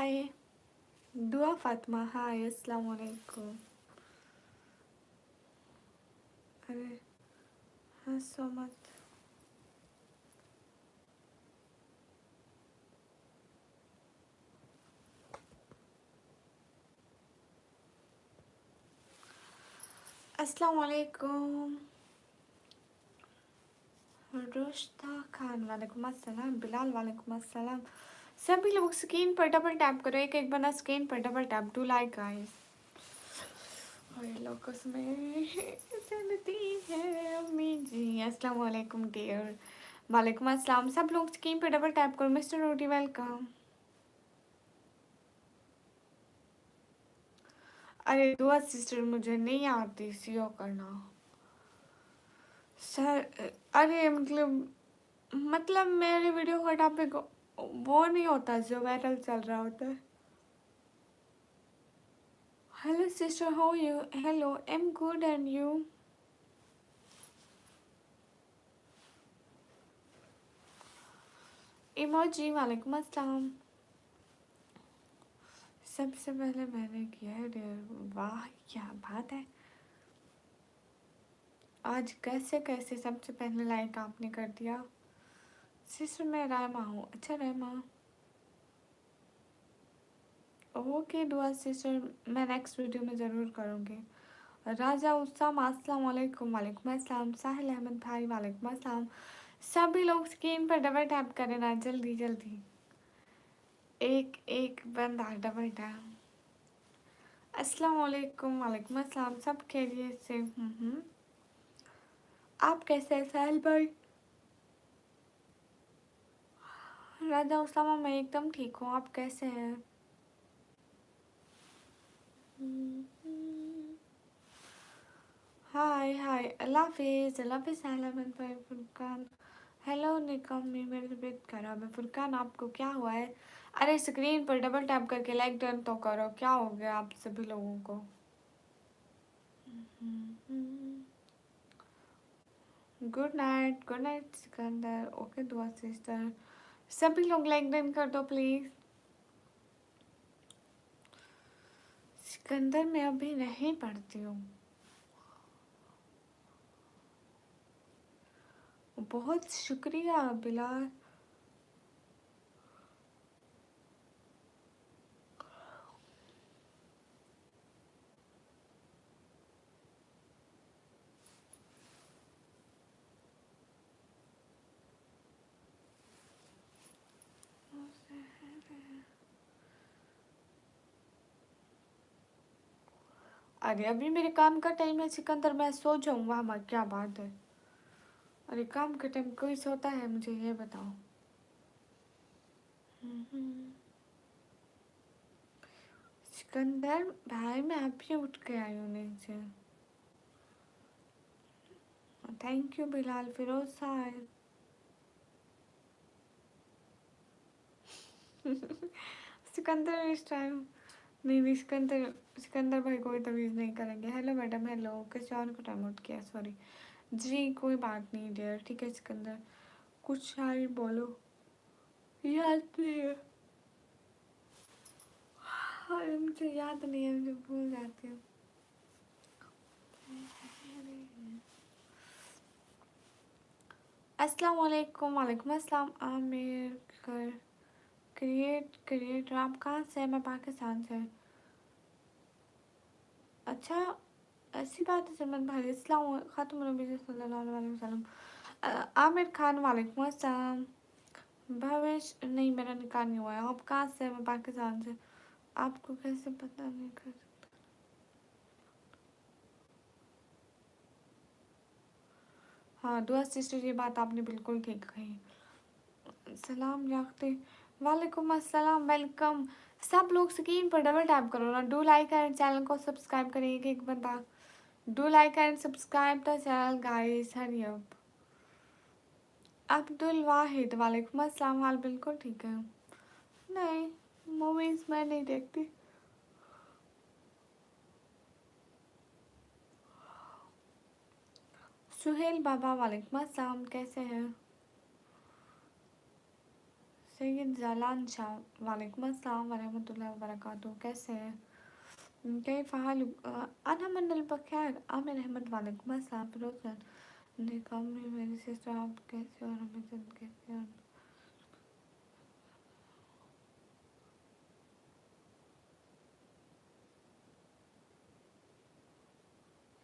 हाय दुआ फातिमा, हाय अस्सलाम वालेकुम। अरे हंसो मत। अस्सलाम वालेकुम। रुश्ता खान वालेकुम अस्सलाम। बिलाल वालेकुम अस्सलाम। सभी लोग स्क्रीन पर डबल टैप करो, एक एक बना स्क्रीन पर double tap. Do like guys. और ये लोग उसमें चलती है अम्मी जी। अस्सलाम वालेकुम डियर। वालेकुम अस्सलाम। सब लोग स्क्रीन पर डबल टैप करो। मिस्टर रोटी वेलकम। अरे दुआ सिस्टर मुझे नहीं आती सीओ करना सर। अरे मतलब मेरे वीडियो का टॉपिक वो नहीं होता जो वायरल चल रहा होता है। Hello sister, how you? Hello, I am good and you? Emoji वालेकुम अस्सलाम। सबसे पहले मैंने किया है डियर। वाह क्या बात है। आज कैसे कैसे सबसे पहले लाइक आपने कर दिया। सिस्टर मैं रहमा हूँ। अच्छा रहमा, ओके दुआ सिस्टर, मैं नेक्स्ट वीडियो में ज़रूर करूँगी। राजा उस्ताम अस्सलाम वालेकुम। वालेकुम अस्सलाम। साहिल अहमद भाई वालेकुम अस्सलाम। सभी लोग स्क्रीन पर डबल टैप करें ना, जल्दी जल्दी। एक एक बंदा डबल टैप। अस्सलाम वालेकुम। वालेकुम अस्सलाम। सब खैरियत से? आप कैसे हैं साहिल भाई? राजा उस्तामा मैं एकदम ठीक हूँ, आप कैसे हैं? हाय हाय, अल्लाह हाफिज़। अल्लाह हाफिज़ साहिल अहमद भाई। फुरकान हेलो निकम, मेरी तबीयत खराब है। फुरकान आपको क्या हुआ है? अरे स्क्रीन पर डबल टैप करके लाइक डन तो करो, क्या हो गया आप सभी लोगों को? Good night Sikandar. ओके दुआ सिस्टर। सभी लोग लाइक डन कर दो प्लीज। सिकंदर मैं अभी नहीं पढ़ती हूँ। बहुत शुक्रिया बिलाल। अरे अभी मेरे काम का टाइम है सिकंदर, मैं सो जाऊँ? वहाँ क्या बात है? अरे काम का टाइम कोई सोता है? मुझे ये बताओ। सिकंदर भाई मैं अभी उठ के आई हूँ नीचे। Thank you Bilal. फिरोज साहब सिकंदर इस टाइम नहीं नहीं, सिकंदर सिकंदर भाई कोई तमीज़ नहीं करेंगे। Hello madam, hello. किसी और को टाइम आउट किया, सॉरी जी। कोई बात नहीं डियर, ठीक है सिकंदर। कुछ शायरी बोलो, याद नहीं है। हाँ मुझे याद नहीं है, मुझे भूल जाती हूँ। अस्सलाम वालेकुम। वालेकुम अस्सलाम। आमिर कर क्रिएटर आप कहाँ से? मैं पाकिस्तान से। अच्छा ऐसी बात है सलमान भाई। इस्लाम ख़ातमुन नबी सल्लल्लाहु अलैहि वसल्लम। आमिर खान वालेकुम अस्सलाम। भवेश नहीं, मेरा निकाह नहीं हुआ है। आप कहाँ से? मैं पाकिस्तान से। आपको कैसे पता नहीं कर? हाँ दुआ सिस्टर, ये बात आपने बिल्कुल ठीक कही। सलाम याख्ते। वालेकुम अस्सलाम, वेलकम। सब लोग स्क्रीन पर डबल टैप करो ना। डू लाइक एंड चैनल को सब्सक्राइब करें, एक एक बंदा। Do like and subscribe the channel guys, hurry up. Abdul Wahid वालेकुम अस्सलाम। हाल बिल्कुल ठीक है। नहीं, मूवीज मैं नहीं देखती। सुहेल बाबा वालेकुम अस्सलाम, कैसे हैं? सैयद जालान शाह वालेकुम अस्सलाम वरहमतुल्लाहि वबरकातुहू। कैसे हैं? कैफ हाल? अना मंडल बखैर। आमिर अहमद वालेकुम अस्सलाम। फिरोज निकम में मेरी सिस्टर, आप कैसे हो? और हमें कैसे हो?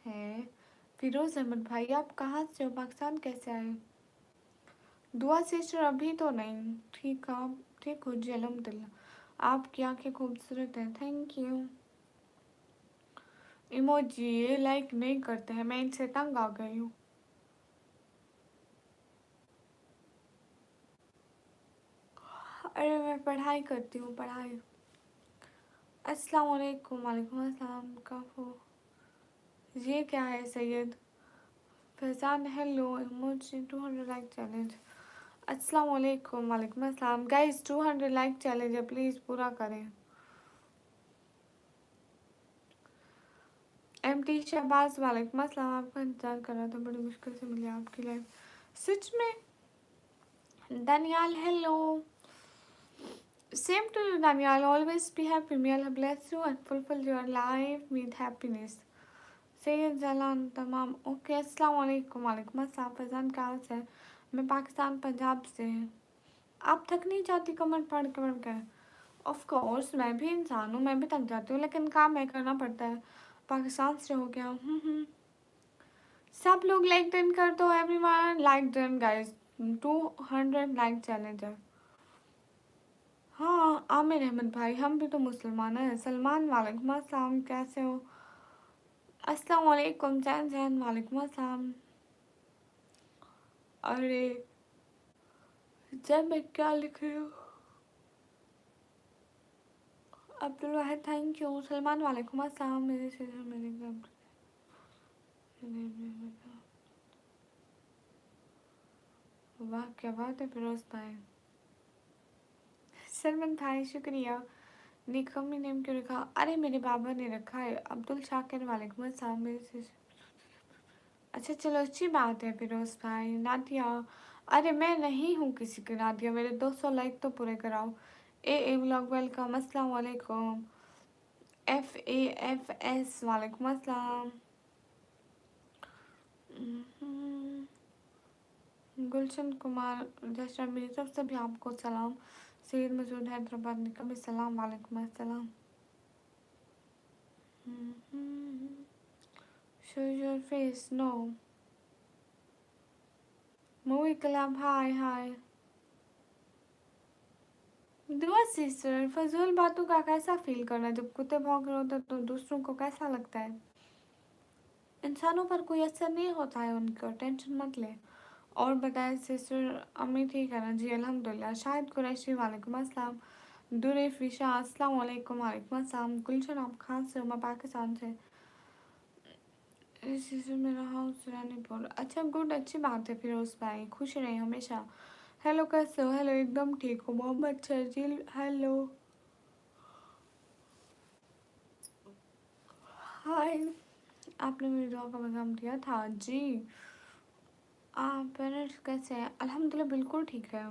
है फिरोज अहमद भाई, आप कहाँ से हो? पाकिस्तान कैसे आए? दुआ सिस्टर अभी तो नहीं ठीक। आप ठीक हो जी? अल्हम्दुलिल्लाह। आपकी आंखें खूबसूरत हैं। Thank you. इमोजी ये लाइक नहीं करते हैं, मैं इनसे तंग आ गई हूँ। अरे मैं पढ़ाई करती हूँ, पढ़ाई। अस्सलाम वालेकुम। वालेकुम अस्सलाम। कब हो? ये क्या है Syed Faizan? Hello. Emoji 200 like challenge. अस्सलाम वालेकुम। वालेकुम अस्सलाम। गाइस 200 लाइक चैलेंज है, प्लीज़ पूरा करें। एमटी शहबाज वालेकुम अस्सलाम। आपका इंतजार कर रहा था, बड़ी मुश्किल से मिली आपकी लाइफ सच में। Daniel, hello. Same to you, Daniel. Always be happy. May Allah bless you and fulfill your life with happiness. Syed Jalan तमाम। ओके, अस्सलाम वालेकुम। वालेकुम अस्सलाम। फैजान कहाँ से है? मैं पाकिस्तान पंजाब से हूँ। आप थक नहीं जाती कमेंट पढ़ के? ऑफ कोर्स मैं भी इंसान हूँ, मैं भी थक जाती हूँ, लेकिन काम है, करना पड़ता है। पाकिस्तान से हो गया। सब लोग लाइक डन कर दो। Everyone like done guys. 200 like challenge है। हाँ आमिर अहमद भाई, हम भी तो मुसलमान हैं। सलमान वालेकुम अस्सलाम। कैसे हो? अस्सलाम वालेकुम। जैन जैन वालेकुम अस्सलाम। अरे जब मैं क्या लिख रही हूँ? अब्दुल वाहिद थैंक यू। सलमान वालेकुम अस्सलाम। मेरे से मेरे वाह क्या बात है फिरोज भाई। सलमान भाई शुक्रिया। निकम्मी नेम क्यों रखा? अरे मेरे बाबा ने रखा है। अब्दुल शाकिर वालेकुम अस्सलाम। मेरे से अच्छा चलो, अच्छी बात है फिरोज भाई। नादिया, अरे मैं नहीं हूँ किसी की नादिया। मेरे 200 लाइक तो पूरे कराओ। ए व्लॉग वेलकम। अस्सलाम वालेकुम। FAFS वालेकुम अस्सलाम। गुलशन कुमार जैसा मेरी तरफ से भी आपको सलाम। सैयद मसूद हैदराबाद निकम सलाम। वालेकुम अस्सलाम। Show your face no. Movie club hi hi. Dua sister, फजूल बातों का कैसा फील करना? जब कुत्ते भौंक रहे होते तो दूसरों को कैसा लगता है? इंसानों पर कोई असर नहीं होता है उनका, टेंशन मत ले। और बताए सिस्टर, अम्मी ठीक है ना जी? अल्हम्दुलिल्लाह। शाहिद कुरैशी वालेकुम अस्सलाम। दुरे फिशा अस्सलाम वालेकुम। वालेकुम अस्सलाम। गुलशन आप कहाँ से हो? मैं पाकिस्तान से। इस सीजन मेरा हाउस रानीपुर। अच्छा गुड, अच्छी बात है फिरोज भाई, खुश रहे हमेशा। हेलो कैसे हो? हेलो एकदम ठीक हो। Mohammed Sharjeel hello hi. आपने मेरी दुआ का पैगाम दिया था जी। आप पेरेंट्स कैसे हैं? अल्हम्दुलिल्लाह बिल्कुल ठीक है।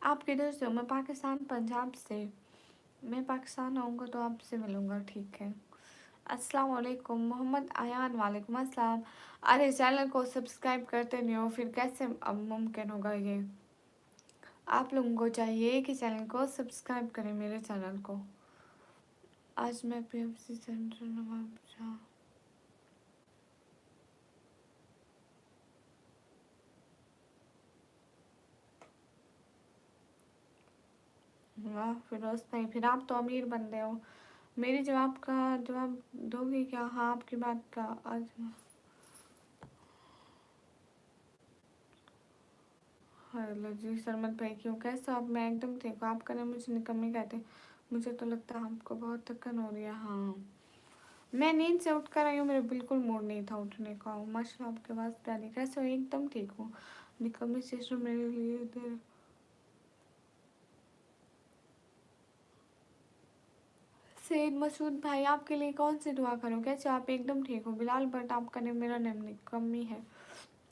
आप किधर से हो? मैं पाकिस्तान पंजाब से। मैं पाकिस्तान आऊँगा तो आपसे मिलूँगा, ठीक है। अस्सलाम वालेकुम। मोहम्मद आयान वालेकुम अस्सलाम। अरे चैनल को सब्सक्राइब करते नहीं हो, फिर कैसे अब मुमकिन होगा ये? आप लोगों को चाहिए कि चैनल को सब्सक्राइब करें, मेरे चैनल को। आज मैं PFC सेंटर नवाब शाह। वाह फिरोज भाई, फिर आप तो अमीर बंदे हो। मेरे जवाब का जवाब दोगे क्या? हाँ आपकी बात का आज। हेलो जी सरमत भाई, क्यों कैसे हो आप? मैं एकदम ठीक हूँ। आप करें मुझे निकम्मी कहते? मुझे तो लगता है आपको बहुत थकन हो रही है। हाँ मैं नींद से उठ कर आई हूँ, मेरा बिल्कुल मूड नहीं था उठने का। माशाल्लाह आपके पास प्यारी। कैसे हो? एकदम ठीक हूँ। निकम्मी सिस्टर मेरे लिए इधर। सैयद मसूद भाई आपके लिए कौन सी दुआ करूँ? कैसे आप? एकदम ठीक हो। बिलाल बट आपका नेम, मेरा नेम निकम्मी है।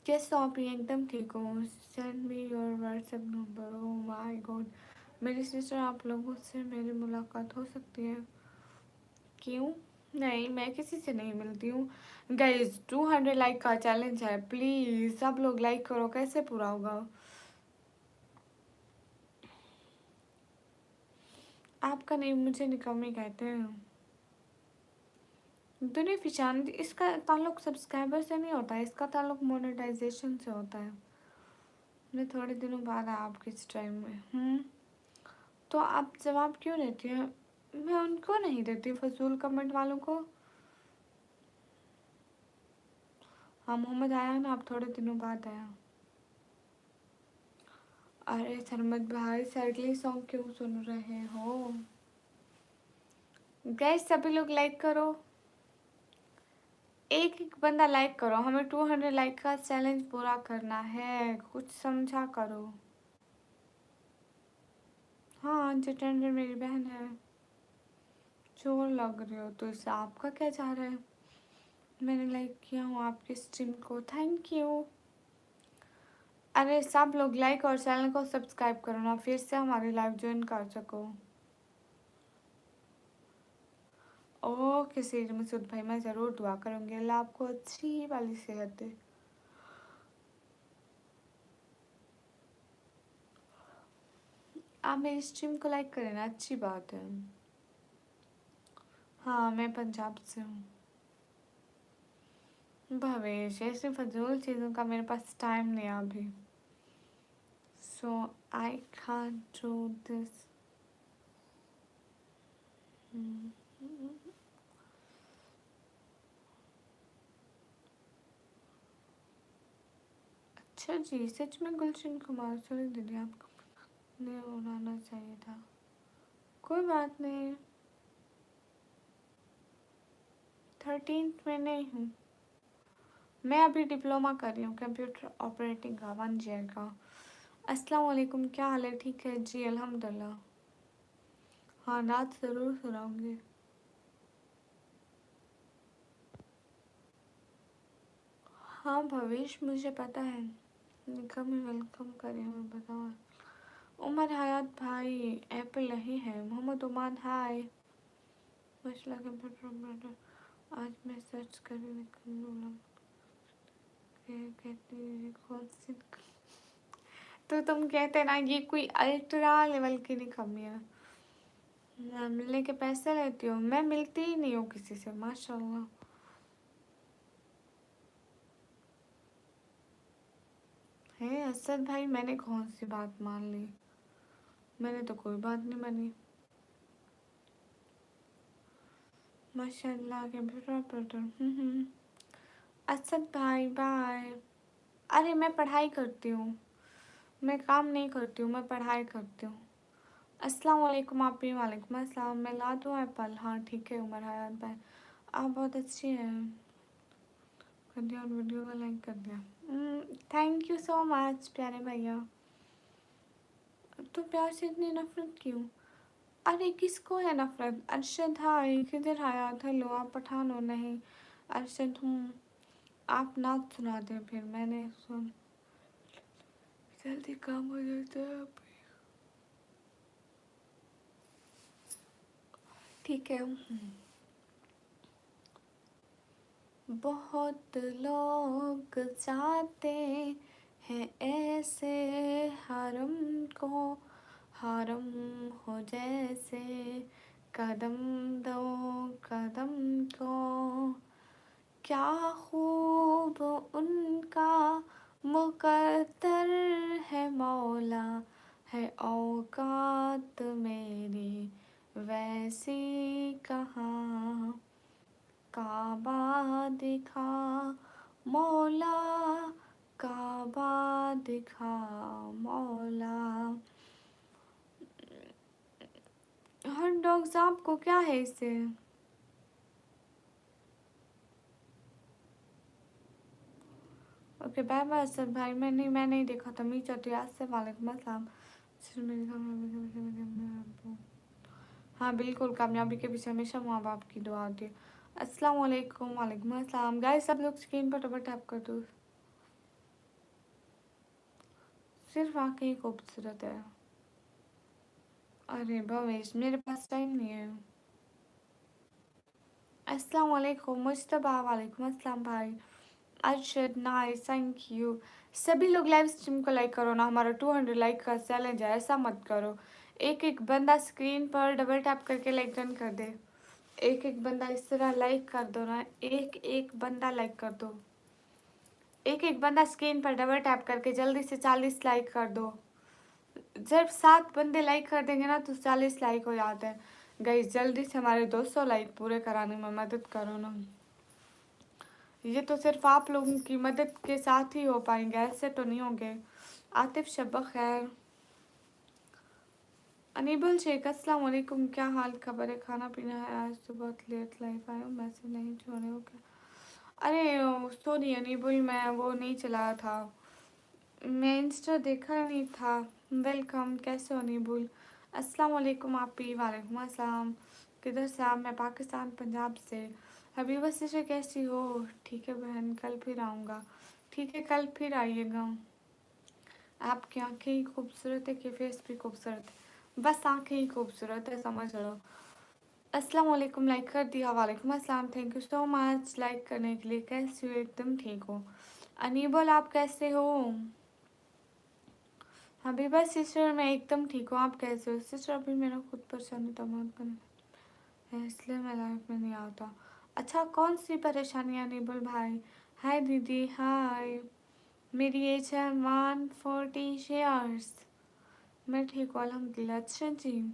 कैसे हो आप? ये एकदम ठीक हो। Send me your WhatsApp number. Oh my God, मेरी सिस्टर, आप लोगों से मेरी मुलाकात हो सकती है? क्यों? नहीं, मैं किसी से नहीं मिलती हूँ। गाइस 200 लाइक का चैलेंज है, प्लीज सब लोग लाइक करो। कैसे पूरा होगा? आपका नहीं, मुझे निकम्मी कहते हैं। दुनिया फिशान, इसका ताल्लुक सब्सक्राइबर से नहीं होता है, इसका ताल्लुक मोनेटाइजेशन से होता है। मैं थोड़े दिनों बाद आप किस टाइम में तो आप जवाब क्यों देती हैं? मैं उनको नहीं देती, फजूल कमेंट वालों को। हाँ, मोहम्मद आया ना, आप थोड़े दिनों बाद आया। अरे सरमत भाई, सैडली सॉन्ग क्यों सुन रहे हो? गैस सभी लोग लाइक करो, एक एक बंदा लाइक करो, हमें 200 लाइक का चैलेंज पूरा करना है, कुछ समझा करो। हाँ, जितेंद्र मेरी बहन है। चोर लग रहे हो, तो इससे आपका क्या जा रहा है? मैंने लाइक किया हूँ आपके स्ट्रीम को, थैंक यू। अरे सब लोग लाइक और चैनल को सब्सक्राइब करो ना, फिर से हमारी लाइव ज्वाइन कर सको। ओके सीर मसूद भाई, मैं ज़रूर दुआ करूँगी अल्लाह आपको अच्छी वाली सेहत दे। आप मेरी स्ट्रीम को लाइक करें ना, अच्छी बात है। हाँ, मैं पंजाब से हूँ। भवेश, ऐसे फजूल चीज़ों का मेरे पास टाइम नहीं है अभी, सो आई कांट डू दिस। अच्छा जी, सच में गुलशन कुमार, सॉरी दीदी, आपको नहीं उड़ाना चाहिए था। कोई बात नहीं, 13th में नहीं हूँ। मैं अभी डिप्लोमा कर रही हूँ कंप्यूटर ऑपरेटिंग का, 1 ईयर का। अस्सलाम वालेकुम, क्या हाल है? ठीक है जी, अल्हम्दुलिल्लाह। हाँ, रात ज़रूर सुनाऊंगी। हाँ भवेश, मुझे पता है। वेलकम वेलकम करें, मैं बताऊँ। उमर हयात भाई, एप्पल नहीं है। मोहम्मद उमान, हाय। मसला कंप्यूटर ऑपरेटर, आज मैं सर्च कर कहती कौन सी। तो तुम कहते ना ये कोई अल्ट्रा लेवल की नहीं कमी है। मैं मिलने के पैसे लेती हूँ, मैं मिलती ही नहीं हूँ किसी से, माशाल्लाह। है असद भाई, मैंने कौन सी बात मान ली? मैंने तो कोई बात नहीं मानी। माशाल्लाह कंप्यूटर ऑपरेटर। असद भाई बाय। अरे मैं पढ़ाई करती हूँ, मैं काम नहीं करती हूँ, मैं पढ़ाई करती हूँ। अस्सलाम वालेकुम, आप भी वालेकुम अस्सलाम। मैं ला दूँ एप्पल? हाँ ठीक है उमर हयात भाई, आप बहुत अच्छी हैं। कर दिया, और वीडियो को लाइक कर दिया। थैंक यू सो मच प्यारे भैया। तो प्यार से इतनी नफरत क्यों? अरे किसको है नफरत? अरशद हाय, किधर हयात? हेलो, आप पठान हो? नहीं अरशद हूँ। आप नाच सुना दें फिर, मैंने सुन, जल्दी काम हो जाता है। ठीक है। बहुत लोग चाहते हैं ऐसे हरम को, हरम हो जैसे कदम दो कदम को। क्या खूब उनका मुकद्दर है मौला, है औकात मेरी वैसी कहाँ। काबा दिखा मौला, काबा दिखा मौला। हॉट डॉग्स आपको क्या है इससे? ओके बाय बाय सर भाई, मैं नहीं देखा था। मी चटिया से वालेकुम अस्सलाम। हाँ बिल्कुल, कामयाबी के पीछे हमेशा माँ बाप की दुआ होती है। अस्सलाम वालेकुम, वालेकुम अस्सलाम। गाइस सब लोग स्क्रीन पर डबल टैप कर दो। सिर्फ वाकई खूबसूरत है। अरे भवेश, मेरे पास टाइम नहीं है। अस्सलाम वालेकुम मुश्तबा, वालेकुम अस्सलाम भाई। Arshad nice, thank you. सभी लोग लाइव स्ट्रीम को लाइक करो ना, हमारा 200 लाइक का चैलेंज है, ऐसा मत करो। एक एक बंदा स्क्रीन पर डबल टैप करके लाइक डन कर दे। एक एक बंदा इस तरह लाइक कर दो ना, एक एक बंदा लाइक कर दो। एक एक बंदा स्क्रीन पर डबल टैप करके जल्दी से 40 लाइक कर दो। जब 7 बंदे लाइक कर देंगे ना तो 40 लाइक हो जाते हैं। गाइस जल्दी से हमारे 200 लाइक पूरे कराने में मदद करो ना। ये तो सिर्फ आप लोगों की मदद के साथ ही हो पाएंगे, ऐसे तो नहीं होंगे। आतिफ शब खैर। अनीबुल शेख अस्सलाम वालेकुम, क्या हाल खबर है, खाना पीना है? आज तो बहुत लेट लाइफ आया हूँ, मैसेज नहीं छोड़े हो क्या? अरे सॉरी अनीबुल, मैं वो नहीं चलाया था, मैं इंस्टा देखा नहीं था। वेलकम, कैसे हो अनीबुल? अस्सलाम वालेकुम आपी। वालेकुम अस्सलाम। किधर से आप? मैं पाकिस्तान पंजाब से। हबीबा सिस्टर कैसी हो? ठीक है बहन, कल फिर आऊँगा। ठीक है कल फिर आइएगा। आपकी आंखें ही खूबसूरत है कि फेस भी खूबसूरत है? बस आंखें ही खूबसूरत है, समझ लो। अस्सलाम वालेकुम, लाइक कर दिया? वालेकुम अस्सलाम, thank you so much like करने के लिए। कैसे हो? एकदम ठीक हो। अनीबुल आप कैसे हो? हबीबा सिस्टर मैं एकदम ठीक हूँ, आप कैसे हो सिस्टर? अभी मेरा खुद परेशानी तमाम है, इसलिए मैं लाइफ में नहीं आता। अच्छा कौन सी परेशानी है अनीबुल भाई? हाय दीदी हाय। मेरी एज है 140 ईयर्स। मैं ठीक हूँ अल्हम्दुलिल्लाह। अच्छा जी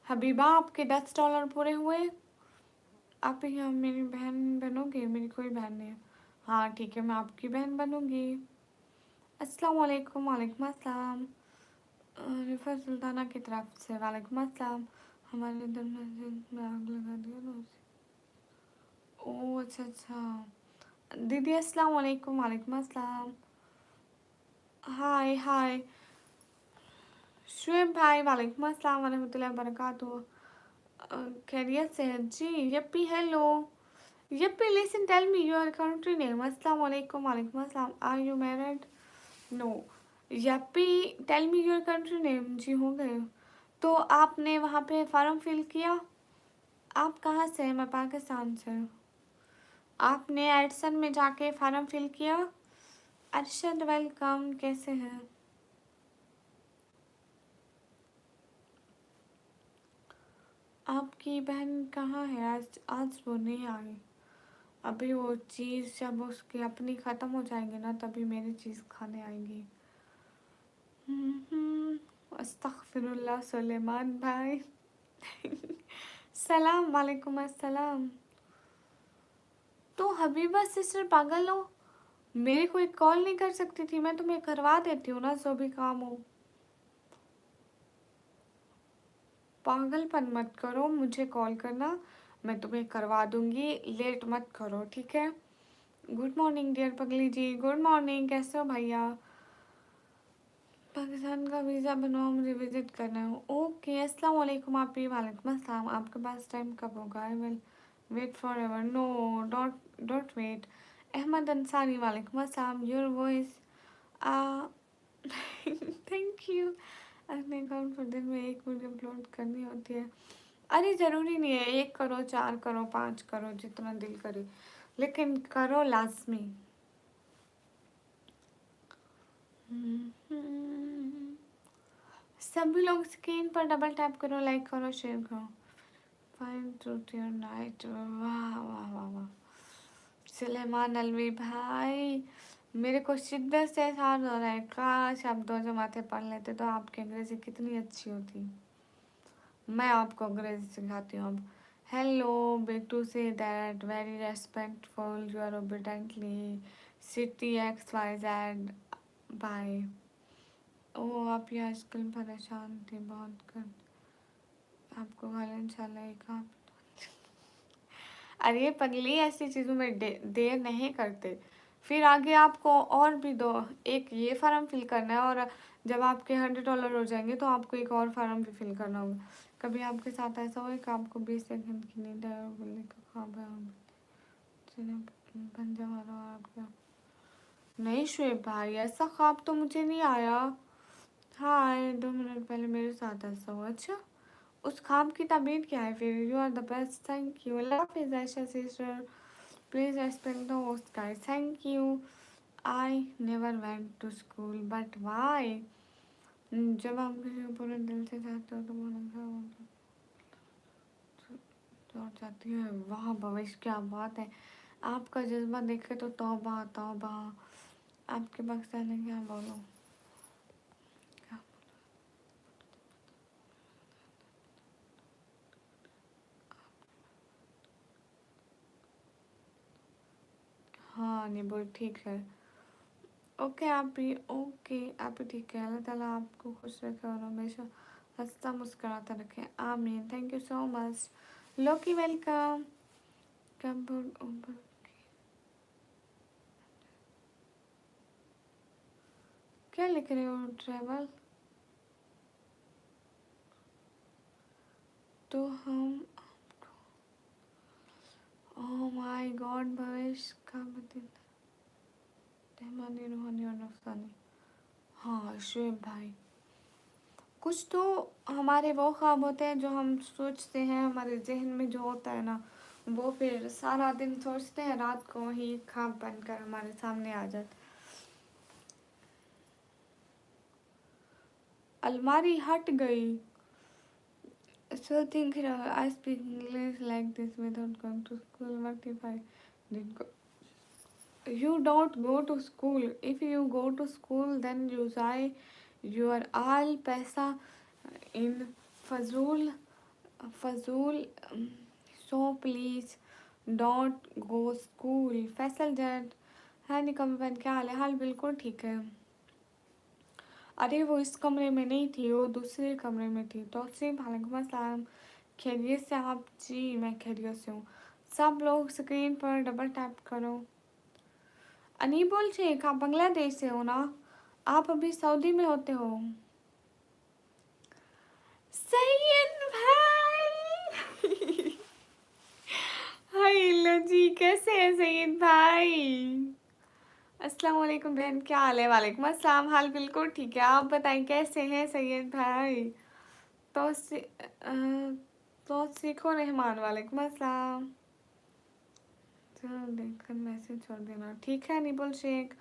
हबीबा, आपके $10 पूरे हुए? आप यहाँ मेरी बहन बनोगे? मेरी कोई बहन नहीं है। हाँ ठीक है, मैं आपकी बहन बनूंगी। अस्सलाम वालेकुम। वालेकुम अस्सलाम। रिफर सुल्ताना की तरफ से। वालेकुम अस्सलाम। हमारे इधर मस्जिद में आग लगा दिया ना उसे। ओह अच्छा अच्छा। दीदी अस्सलाम वालेकुम। वालेकुम अस्सलाम। हाय हाय। शुएब भाई वालेकुम अस्सलाम वरहमतुल्लाहि वबरकातुहू। खैरियत से हैं जी? यप्पी हेलो। यप्पी listen tell me your country name. अस्सलाम वालेकुम। वालेकुम अस्सलाम। Are you married? नो। यप्पी tell me your country name. जी हो गए। तो आपने वहाँ पे फॉर्म फिल किया? आप कहाँ से हैं? मैं पाकिस्तान से हूँ। आपने एडसन में जाके फॉर्म फिल किया? अरशद वेलकम, कैसे हैं? आपकी बहन कहाँ है? आज आज वो नहीं आई। अभी वो चीज़ जब उसकी अपनी ख़त्म हो जाएंगी ना तभी मेरी चीज़ खाने आएंगी। अस्तगफिरुल्लाह सुलेमान भाई। सलाम वालेकुम अस्सलाम। तो हबीबा सिस्टर पागल हो? मेरे को एक कॉल नहीं कर सकती थी? मैं तुम्हें करवा देती हूँ ना जो भी काम हो। पागलपन मत करो, मुझे कॉल करना, मैं तुम्हें करवा दूंगी, लेट मत करो ठीक है। गुड मॉर्निंग डियर पगली जी, गुड मॉर्निंग, कैसे हो भैया? पाकिस्तान का वीज़ा बनवाओ, मुझे विजिट करना है। ओके अस्सलाम वालेकुम आप ही। वालेकुम अस्सलाम। आपके पास टाइम कब होगा? I will wait forever. No don't don't wait. Ahmed Ansari वालेकुम अस्सलाम। Your voice thank you. अपने अकाउंट पर दिन में एक वीडियो अपलोड करनी होती है? अरे ज़रूरी नहीं है, एक करो, 4 करो, 5 करो, जितना दिल करे, लेकिन करो लाजमी। सभी लोग स्क्रीन पर डबल टैप करो, लाइक करो, शेयर करो। Fine truth your night. वाह वाह वाह वाह। सुलेमान अलवी भाई, मेरे को शिद्दत से एहसास हो रहा है, काश आप 2 जमातें पढ़ लेते तो आपकी अंग्रेज़ी कितनी अच्छी होती। मैं आपको अंग्रेज़ी सिखाती हूँ अब। Hello big to say that very respectful you are obediently city x y z bye. ओ आप ये आजकल परेशान थे बहुत कर, आपको कल इंशाल्लाह एक आप। अरे पगली, ऐसी चीज़ों में देर नहीं करते। फिर आगे आपको और भी दो, एक ये फार्म फिल करना है और जब आपके $100 हो जाएंगे तो आपको एक और फार्म भी फिल करना होगा। कभी आपके साथ ऐसा हुआ कि आपको 20 सेकंड की नींद है और बोलने का ख्वाब है पंजा मारो और आपका? नहीं शुएब भाई, ऐसा ख्वाब तो मुझे नहीं आया। हाँ, ये 2 मिनट पहले मेरे साथ ऐसा हुआ। अच्छा, उस खाम की तबीयत क्या है फिर? You are the best, thank you. Allah हाफिज़ Ayesha sister, please respect the host guys, thank you. I never went to school but why? जब आप किसी को पूरे दिल से चाहते हो तो वो नहीं लौट जाती है। वाह भविष्य, क्या बात है! आपका जज्बा देखे तो तौबा तौबा। आपके बख्शा ने क्या बोलो, क्या? हाँ निबुल ठीक है। ओके आप भी, ओके आप भी ठीक है। अल्लाह ताला आपको खुश रखे और हमेशा हंसता मुस्कुराता रखे, आमीन। Thank you so much. Loki welcome. कब क्या लिख रहे हो? ट्रेवल तो हम, ओह माय गॉड भवेश का दिन, रहमानी रूहानी और नफसानी। हाँ शुएब भाई, कुछ तो हमारे वो ख्वाब होते हैं जो हम सोचते हैं, हमारे जहन में जो होता है ना, वो फिर सारा दिन सोचते हैं, रात को ही ख्वाब बनकर हमारे सामने आ जाता। अलमारी हट गई। So think I speak English like this without going to school. What if I did go? You don't go to school. If you go to school, then you say your all paisa in fazul, fazul. So please don't go school. Faisal Z, हाँ निकम बहन क्या हाल है? हाल बिल्कुल ठीक है। अरे वो इस कमरे में नहीं थी, वो दूसरे कमरे में थी। तो सिर्फ वालेकुम अस्सलाम, खैरियत से आप? जी मैं खैरियत से हूँ। सब लोग स्क्रीन पर डबल टैप करो। अनीबुल शेख, आप बांग्लादेश से हो ना? आप अभी सऊदी में होते हो? सैयद भाई हाय लो जी, कैसे हैं सैयद भाई? अस्सलाम वालेकुम बहन, क्या हाल है? वालेकुम अस्सलाम, हाल बिल्कुल ठीक है। आप बताएं कैसे हैं सैयद भाई? तो तो सीखो रहमान, वालेकुम अस्सलाम। चलो देखकर मैसेज छोड़ देना, ठीक है निबुल शेख।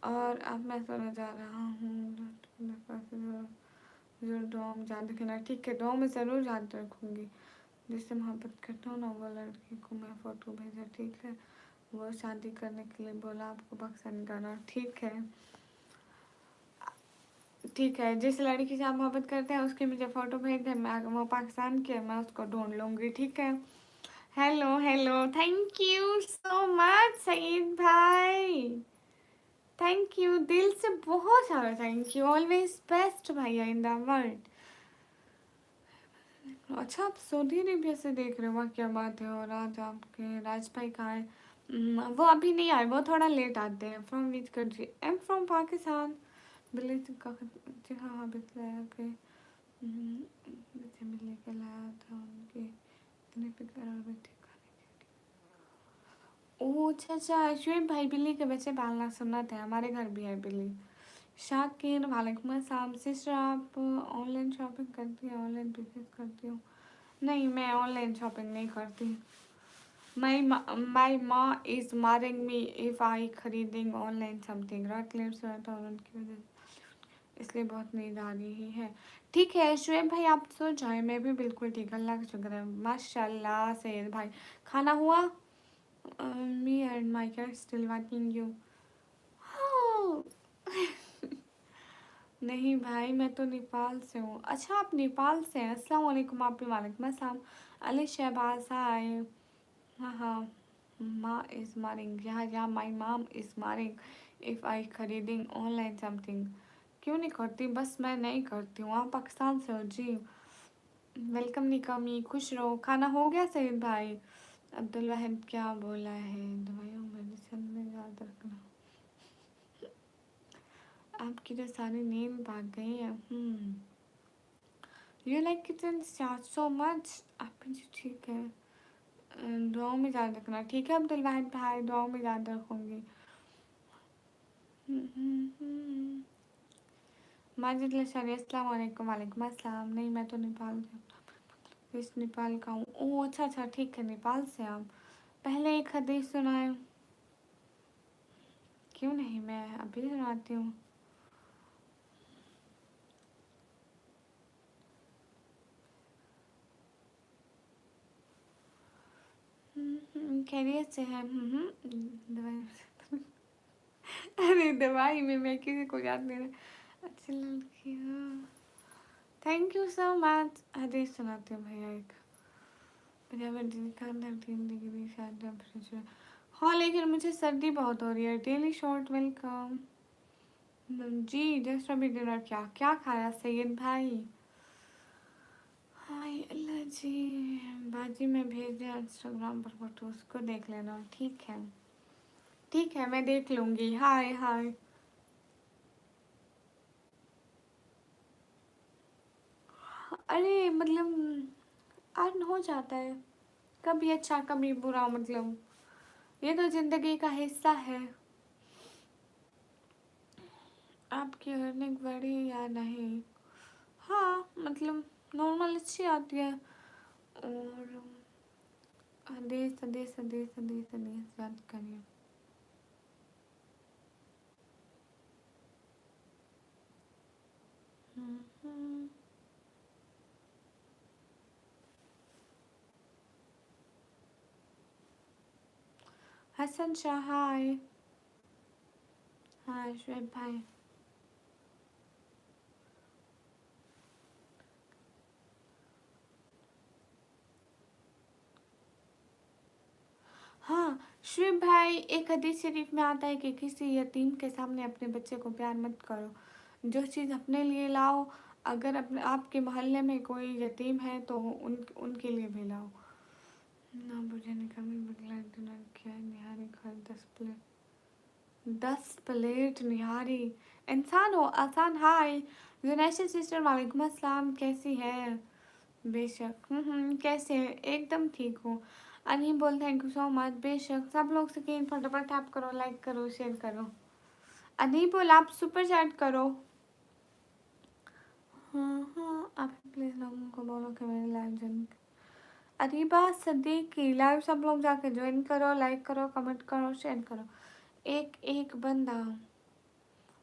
और अब मैं सोने जा रहा हूँ। जो दुआ में याद रखना, ठीक है? दुआ में ज़रूर याद रखूँगी। जिससे मोहब्बत करता हूँ ना, वो लड़की को मैं फ़ोटो भेजा, ठीक है? वो शादी करने के लिए बोला, आपको पाकिस्तान गाना, ठीक है? ठीक है, जिस लड़की से आप मोहब्बत करते हैं उसकी मुझे फ़ोटो भेज दें, मैं वो पाकिस्तान की है, मैं उसको ढूंढ लूँगी, ठीक है? Hello hello, thank you so much Saeed भाई, थैंक यू दिल से, बहुत सारा थैंक यू। ऑलवेज बेस्ट भैया इन द वर्ल्ड। अच्छा आप सऊदी अरेबिया से देख रहे हो? वाह क्या बात है। और आज आपके राज भाई कहाँ है? वो अभी नहीं आए, वो थोड़ा लेट आते हैं। From which country? I am from Pakistan. बिल्ली का जी हाँ हाँ, बिल्ला के बच्चे मिलने के लाया था उनके, इतने प्यार और बच्चे खाने। ओह अच्छा अच्छा, शुएब भाई बिल्ली के बच्चे पालना सुन्नत है, हमारे घर भी है बिल्ली। शाकिर वालेकुम अस्सलाम। सिस्टर आप ऑनलाइन शॉपिंग करती हैं, ऑनलाइन बिजनेस करती हो? नहीं मैं ऑनलाइन शॉपिंग नहीं करती। माई माँ इज मारिंग मी इफ आई खरीदिंग ऑनलाइन समथिंग, रात लेट सोया था और उनकी वजह से इसलिए बहुत नींद आ रही है। ठीक है शुएब भाई आप सो जाए, मैं भी बिल्कुल ठीक, अल्लाह का शुक्र है माशाल्लाह। सैयद भाई खाना हुआ? Me and my cat still watching you. नहीं भाई मैं तो नेपाल से हूँ। अच्छा आप नेपाल से हैं? अस्सलाम वालेकुम। आप भी वालेकुम अस्सलाम। अली शहबाज हाय। हाँ हाँ, माँ इज मारिंग, यहाँ यहाँ माई माम इज मारिंग इफ़ आई खरीदिंग ऑनलाइन समथिंग। क्यों नहीं करती? बस मैं नहीं करती हूँ। आप पाकिस्तान से हो? जी वेलकम निकामी, खुश रहो। खाना हो गया सईद भाई? अब्दुल वाहिद क्या बोला है? दवाइयों मेडिसिन में याद रखना। आपकी तो सारी नींद भाग गई है। You like kitchen chaat so much. आप जी ठीक है, दुआओं में याद रखना, ठीक है अब्दुल वाहिद भाई? दुआओं में याद रखूँगी। माजिद लशारी अस्सलाम वालेकुम। वालेकुम अस्सलाम। नहीं मैं तो नेपाल से, इस नेपाल का हूँ। ओह अच्छा अच्छा ठीक है, नेपाल से आप। पहले एक हदीस सुनाए। क्यों नहीं, मैं अभी सुनाती हूँ। खैरियत से है। दवाई। अरे दवाई में मैं किसी को याद नहीं रहा। अच्छी लड़की। Thank you so much. हदीस सुनाती हूँ भैया एक। हाँ लेकिन मुझे सर्दी बहुत हो रही है। डेली शॉर्ट वेलकम जी। जस्ट अभी डिनर क्या क्या खाया सैयद भाई। हाय अल्लाह जी। बाजी में भेज दिया इंस्टाग्राम पर फोटो, उसको देख लेना। ठीक है मैं देख लूँगी। हाय हाय। अरे मतलब अर्न हो जाता है, कभी अच्छा कभी बुरा। मतलब ये तो ज़िंदगी का हिस्सा है। आपकी अर्निंग बढ़ी या नहीं? हाँ मतलब नॉर्मल अच्छी आती है। और हदीस हदीस हदीस हदीस हदीस याद करिए। हम्म। हसन शाह हाय। हाँ शुएब भाई। हाँ शुएब भाई, एक हदीस शरीफ में आता है कि किसी यतीम के सामने अपने बच्चे को प्यार मत करो। जो चीज़ अपने लिए लाओ, अगर अपने आपके मोहल्ले में कोई यतीम है तो उनके लिए भी लाओ ना। मुझे निकम्मी बदला डिनर किया। निहारी खा 10 प्लेट निहारी। इंसान हो आसान। हाय जुनैशा सिस्टर वालेकुम अस्सलाम। कैसी है? बेशक। कैसे है? एकदम ठीक हूँ। अनिल बोल थैंक यू सो मच। बेशक सब लोग स्क्रीन पर डबल टैप करो, लाइक करो, शेयर करो। अनिल बोल आप सुपर चैट करो। हाँ आप प्लीज़ लोगों को बोलो कि मेरी live join. Areeba Siddiqui live सब लोग जाके ज्वाइन करो, लाइक करो, कमेंट करो, शेयर करो। एक एक बंदा।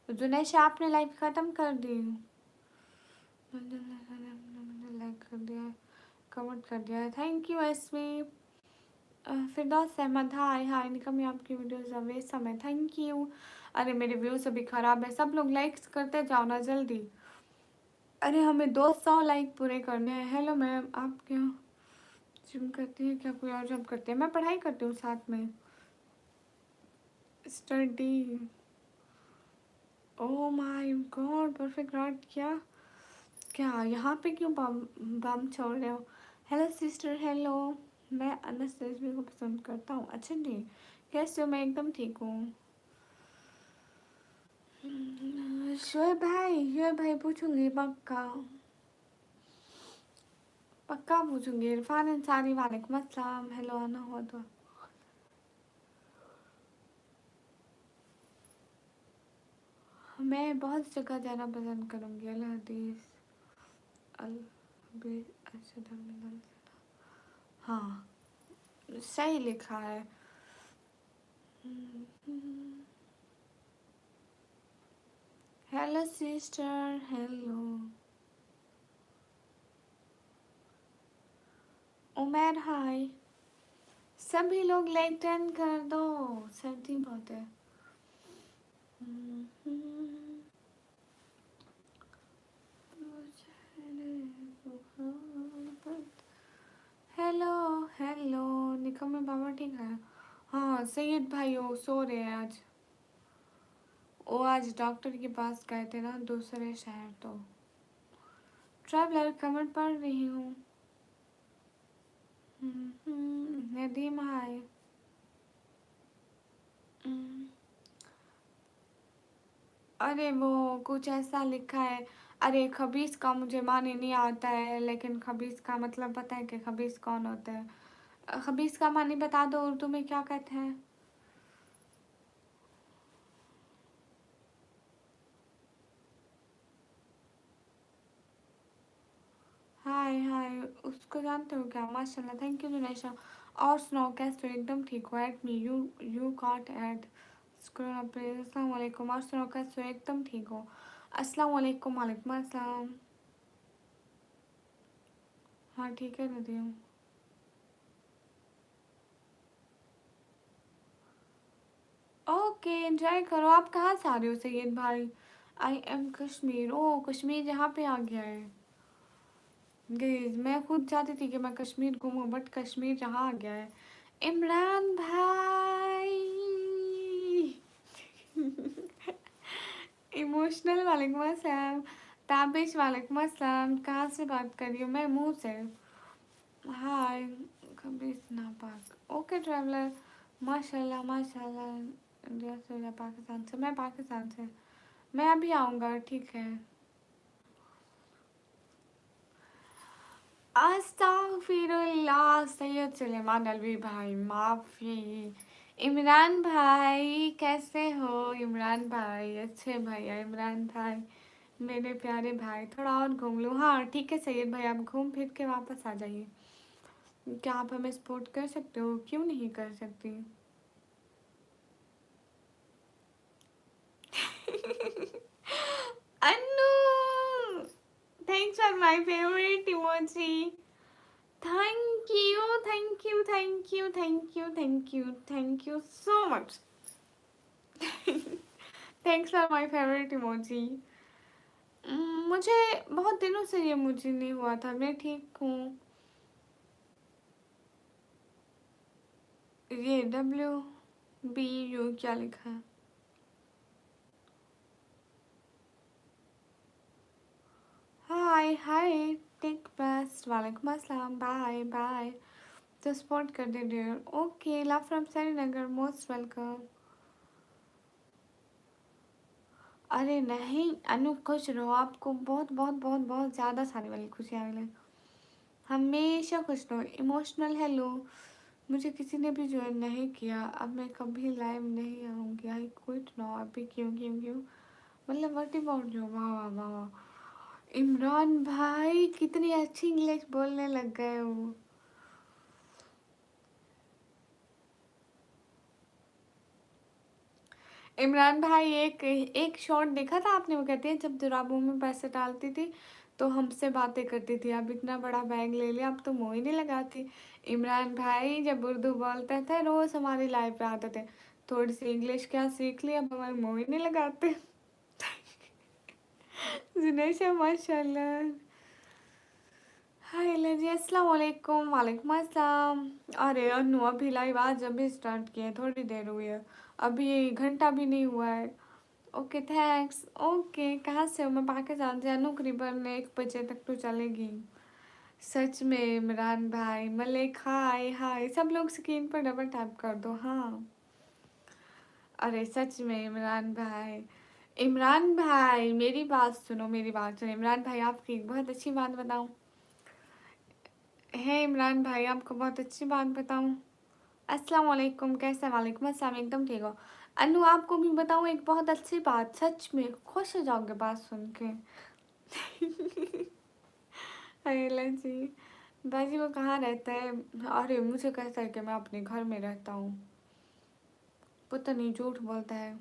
जुनैश आपने लाइव ख़त्म कर दी। लाइक कर दिया है, कमेंट कर दिया है। Thank you SV. Firdaus Ahmed hi hi. निकम्मी आपकी वीडियोस अवे समय। Thank you. अरे मेरे व्यूज अभी ख़राब है। सब लोग लाइक्स करते जाओ ना जल्दी। अरे हमें 200 लाइक पूरे करने हैं। हेलो मैम, आप क्या जिम करती हैं क्या, कोई और जॉब करते हैं? मैं पढ़ाई करती हूँ साथ में। Study. Oh my God perfect right. क्या क्या यहाँ पे क्यों बम बम छोड़ रहे हो? Hello sister hello. मैं अनस्तैसिया को पसंद करता हूँ। अच्छा जी कैसे हो? मैं एकदम ठीक हूँ। शोएब भाई पूछूंगी पक्का, पक्का पूछूंगी। इरफान अंसारी वालेकुम अस्सलाम। हेलो आना हो तो। मैं बहुत जगह जाना पसंद करूँगी। अल्लाह हदीस अल हाँ सही लिखा है। Hello sister hello. Umer hi. सभी लोग लाइक 10 कर दो, सर्दी बहुत है। Hello hello. निकम में बाबा ठीक है? हाँ सैयद भाई वो सो रहे हैं आज। वो आज डॉक्टर के पास गए थे ना दूसरे शहर, तो ट्रैवलर कमेंट पढ़ रही हूँ। नदीम हाय। हम्म, अरे वो कुछ ऐसा लिखा है। अरे खबीस का मुझे माने नहीं आता है, लेकिन खबीस का मतलब पता है कि खबीस कौन होता है? खबीस का मानी बता दो उर्दू में क्या कहते हैं? हाय हाय, उसको जानते हो क्या? माशाल्लाह, थैंक यू दिनेशा। और सुनाओ कैसे हो? एकदम ठीक हो? At me, you can't add scroll up. अस्सलाम वालेकुम। और सुनाओ कैसे हो? एकदम ठीक हो? अस्सलाम वालेकुम। वालेकुम अस्सलाम। हाँ ठीक है दीदी हूँ। ओके एंजॉय करो। आप कहाँ से आ रहे हो सैयद भाई? I am Kashmir. ओ कश्मीर यहाँ पे आ गया है। गाइस मैं खुद चाहती थी कि मैं कश्मीर घूमूं, बट कश्मीर यहाँ आ गया है। इमरान भाई इमोशनल वालेकुम अस्सलाम। ताबिश वालेकुम अस्सलाम। कहाँ से बात कर रही हूँ? मैं मुंह से। हाय कबीर नापाक। Okay traveller. माशाल्लाह माशाल्लाह। इंडिया से या पाकिस्तान से? मैं पाकिस्तान से। मैं अभी आऊँगा, ठीक है। अस्तगफिरुल्लाह सैयद सुलेमान अलवी भाई, माफ़ी। इमरान भाई कैसे हो? इमरान भाई अच्छे भैया इमरान भाई, मेरे प्यारे भाई। थोड़ा और घूम लूँ? हाँ ठीक है सैयद भाई, आप घूम फिर के वापस आ जाइए। क्या आप हमें सपोर्ट कर सकते हो? क्यों नहीं कर सकती? Annu, thanks for my favourite emoji. Thank you thank you thank you thank you thank you thank you so much. Thanks for my favourite emoji. मुझे बहुत दिनों से ये इमोजी नहीं हुआ था। मैं ठीक हूँ। ये WBU क्या लिखा है? Hi hi take best. वालेकुम अस्सलाम। Bye bye. तो सपोर्ट कर दे dear. Okay love from Srinagar, most welcome. अरे नहीं अनु, खुश रहो। आपको बहुत बहुत बहुत बहुत ज़्यादा सारी वाली खुशियाँ मिले। हमेशा खुश रहो। Emotional hello. मुझे किसी ने भी ज्वाइन नहीं किया, अब मैं कभी लाइव नहीं आऊँगी। I quit no. अभी क्यों क्यों क्यों? मतलब व्हाट अबाउट यू? वाह वाह वाह वाह। इमरान भाई कितनी अच्छी इंग्लिश बोलने लग गए हो। इमरान भाई एक एक शॉट देखा था आपने? वो कहते हैं जब दुराबों में पैसे डालती थी तो हमसे बातें करती थी, अब इतना बड़ा बैग ले लिया अब तो मुँह ही नहीं लगाती। इमरान भाई जब उर्दू बोलते थे रोज़ हमारी लाइफ पे आते थे, थोड़ी सी इंग्लिश क्या सीख ली, अब हमारे मुँह ही नहीं लगाते। जिनेश माशाल्लाह। हाय जी अस्सलाम वालेकुम। वालेकुम अस्सलाम। अरे अनु अभी लाइव आज अभी स्टार्ट किए, थोड़ी देर हुई है, अभी घंटा भी नहीं हुआ है। Okay thanks. ओके कहाँ से हो? मैं पाकिस्तान से। अनु करीबन 1 बजे तक तो चलेगी। सच में इमरान भाई। मलिक हाय हाय। सब लोग स्क्रीन पर डबल टैप कर दो। हाँ अरे सच में इमरान भाई। इमरान भाई मेरी बात सुनो, मेरी बात सुनो। इमरान भाई आपकी एक बहुत अच्छी बात बताऊँ? है इमरान भाई आपको बहुत अच्छी बात बताऊँ? अस्सलाम वालेकुम। कैसे? वालेकुम अस्सलाम। एकदम ठीक हो? अनु आपको भी बताऊँ एक बहुत अच्छी बात? सच में खुश हो जाओगे बात सुन के। अयला जी बाजी वो कहाँ रहता है? अरे मुझे कहता है कि मैं अपने घर में रहता हूँ, पता नहीं झूठ बोलता है।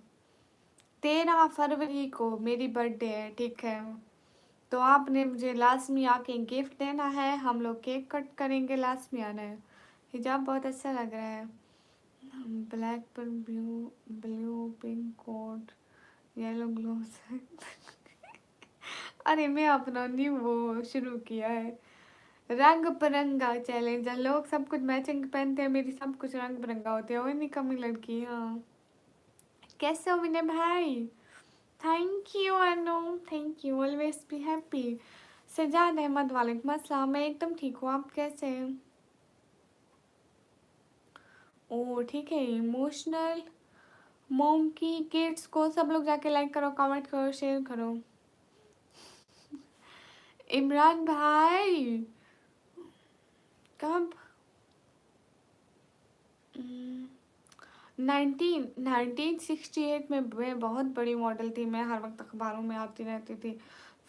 13 फरवरी को मेरी बर्थडे है, ठीक है? तो आपने मुझे लाजमी आके गिफ्ट देना है, हम लोग केक कट करेंगे, लाजमी आना है। हिजाब बहुत अच्छा लग रहा है। ब्लैक पर blue, blue pink coat, yellow gloves. अरे मैं अपना न्यू वो शुरू किया है, रंग बिरंगा चैलेंज। लोग सब कुछ मैचिंग पहनते हैं, मेरी सब कुछ रंग बिरंगा होती है। वो नहीं कमी लड़की। हाँ कैसे हो विनय भाई? Thank you Anu. Thank you. Always be happy. Sajad Ahmad वालेकुम अस्सलाम। मैं एकदम ठीक हूँ, आप कैसे हैं? ओ ठीक है। इमोशनल मोम की किड्स को सब लोग जाके लाइक करो, कमेंट करो, शेयर करो। इमरान भाई कब? 1968 में मैं बहुत बड़ी मॉडल थी। मैं हर वक्त अखबारों में आती रहती थी,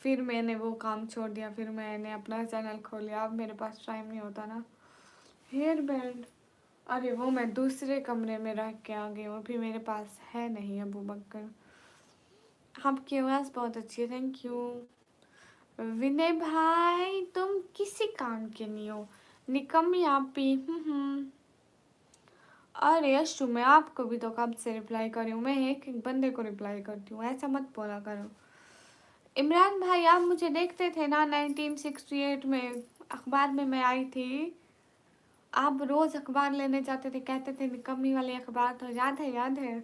फिर मैंने वो काम छोड़ दिया, फिर मैंने अपना चैनल खोल लिया। अब मेरे पास टाइम नहीं होता ना। हेयर बैंड, अरे वो मैं दूसरे कमरे में रख के आ गई हूँ, अभी मेरे पास है नहीं अबू बकर। आपकी आवाज़ बहुत अच्छी है, थैंक यू। विनय भाई तुम किसी काम के नहीं हो, निकम्मी आप भी। अरे यशु, मैं आपको भी तो कब से रिप्लाई कर रही हूँ, मैं एक एक बंदे को रिप्लाई करती हूँ, ऐसा मत बोला करो। इमरान भाई आप मुझे देखते थे ना 1968 में, अखबार में मैं आई थी। आप रोज अखबार लेने जाते थे, कहते थे निकम्मी वाली अखबार, तो याद है, याद है।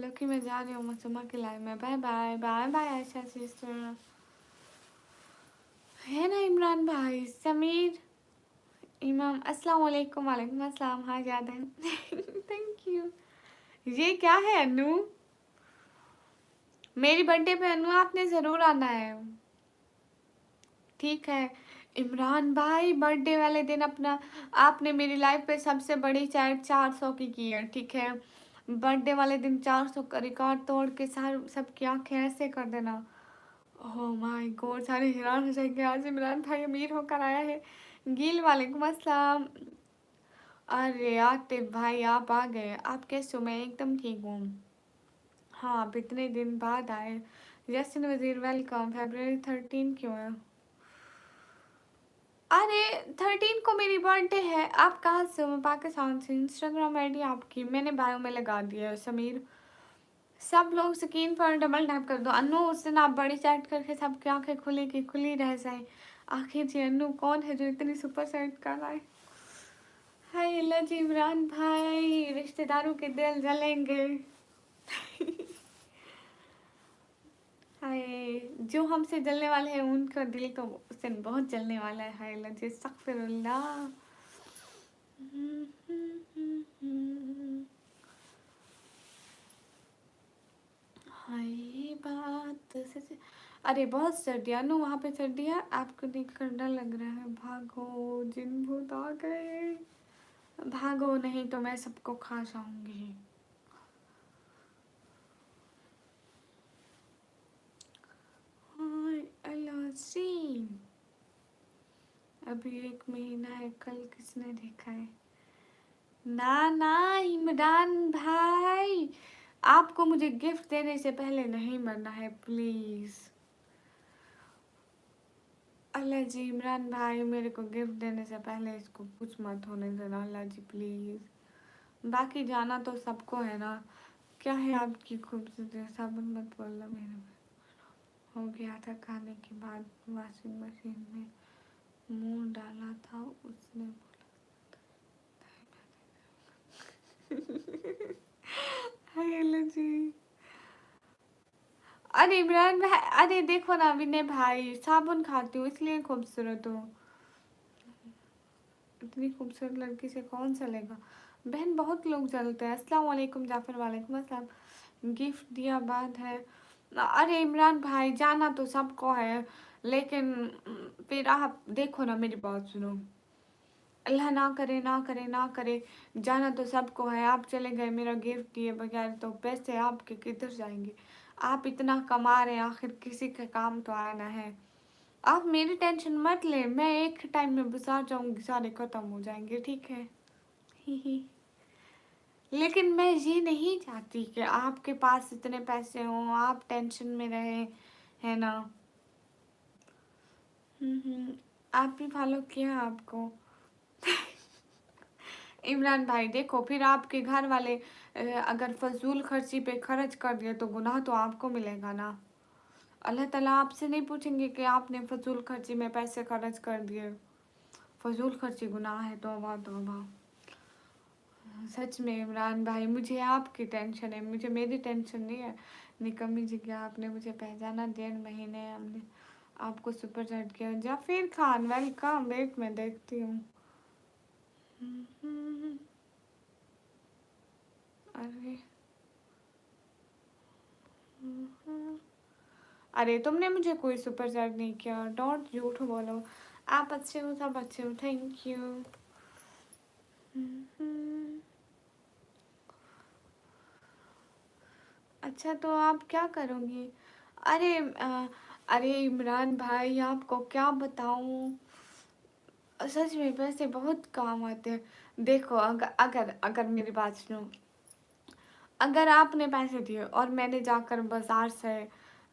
लकी मैं जा रही हूँ मसुमा के लाइव में, bye bye bye bye Ayesha sister. है ना इमरान भाई। समीर इमाम अस्सलाम वालेकुम। वालेकुम अस्सलाम, हाँ याद है। Thank you. ये क्या है अनु, मेरी बर्थडे पे अनु आपने ज़रूर आना है। ठीक है इमरान भाई, बर्थडे वाले दिन अपना आपने मेरी लाइफ पे सबसे बड़ी चैट 400 की है, ठीक है। बर्थडे वाले दिन 400 का रिकॉर्ड तोड़ के सबकी आंखें ऐसे कर देना। ओह माय गॉड, सारे हैरान हो जाएंगे, आज इमरान भाई अमीर होकर आया है। गिल वालेकुम अस्सलाम। अरे आतिफ भाई आप आ गए, आप कैसे हो? मैं एकदम ठीक हूँ। हाँ आप इतने दिन बाद आए। जैसिन वजीर वेलकम। February 13 क्यों है? अरे 13 को मेरी बर्थडे है। आप कहाँ से हो? मैं पाकिस्तान से। इंस्टाग्राम आईडी आपकी मैंने बायो में लगा दिया है समीर। सब लोग स्क्रीन पर डबल टैप कर दो। अनु उस दिन आप बड़ी चैट करके सबकी आंखें खुली की खुली रह जाए। आखिर जी अनु कौन है जो इतनी सुपर चैट कर रहा है? हाय अल्लाह जी इमरान भाई, रिश्तेदारों के दिल जलेंगे। हाय, जो हमसे जलने वाले हैं उनका दिल तो उस दिन बहुत जलने वाला है। हाय अल्लाह जी, अस्तगफिरुल्लाह। हाय ये बात सच। अरे बहुत सर्दियाँ नो, वहाँ पे सर्दी है? आपको देखकर डर लग रहा है, भागो जिन भूत आ गए। भागो नहीं तो मैं सबको खा जाऊंगी। हाय अल्लाह सी, अभी 1 महीना है, कल किसने देखा है? ना ना इमरान भाई, आपको मुझे गिफ्ट देने से पहले नहीं मरना है प्लीज। अल्लाह जी इमरान भाई, मेरे को गिफ्ट देने से पहले इसको कुछ मत होने देना अल्लाह जी प्लीज। बाकी जाना तो सबको है ना, क्या है आपकी खूबसूरती, साबुन मत बोलना मेरे में। हो गया था खाने के बाद, वॉशिंग मशीन में मुंह डाला था, उसने हाय अल्लाह जी। अरे इमरान भाई, अरे देखो ना विनय भाई, साबुन खाती हूँ इसलिए खूबसूरत हूँ। इतनी खूबसूरत लड़की से कौन चलेगा? बहन बहुत लोग चलते हैं। अस्सलाम वालेकुम जाफर, वालेकुम अस्सलाम। गिफ्ट दिया बात है। अरे इमरान भाई जाना तो सबको है, लेकिन फिर आप देखो ना, मेरी बात सुनो। अल्लाह ना करे ना करे ना करे, जाना तो सबको है। आप चले गए मेरा गिफ्ट दिए बगैर, तो पैसे आपके किधर जाएंगे? आप इतना कमा रहे हैं, आखिर किसी के काम तो आना है। आप मेरी टेंशन मत ले, मैं एक टाइम में बाजार जाऊंगी, सारे खत्म हो जाएंगे, ठीक है। ही ही। लेकिन मैं ये नहीं चाहती कि आपके पास इतने पैसे हों, आप टेंशन में रहे, है ना। आप भी फॉलो किया आपको। इमरान भाई देखो, फिर आपके घर वाले अगर फजूल खर्ची पे खर्च कर दिए तो गुनाह तो आपको मिलेगा ना। अल्लाह ताला आपसे नहीं पूछेंगे कि आपने फजूल खर्ची में पैसे खर्च कर दिए। फजूल खर्ची गुनाह है, तौबा तौबा। सच में इमरान भाई, मुझे आपकी टेंशन है, मुझे मेरी टेंशन नहीं है। निकम्मी जी, क्या आपने मुझे पहचाना? 1.5 महीने हमने आपको सुपर चैट किया। जाफिर खान वेलकम, वेट मैं देखती हूँ। अरे अरे तुमने मुझे कोई सुपर चैट नहीं किया, डोंट झूठ बोलो। आप अच्छे हो, सब अच्छे हो, थैंक यू। अच्छा तो आप क्या करोगी? अरे अरे इमरान भाई, आपको क्या बताऊं, सच में पैसे बहुत काम आते हैं। देखो, अगर अगर अगर मेरी बात सुनो, अगर आपने पैसे दिए और मैंने जाकर बाजार से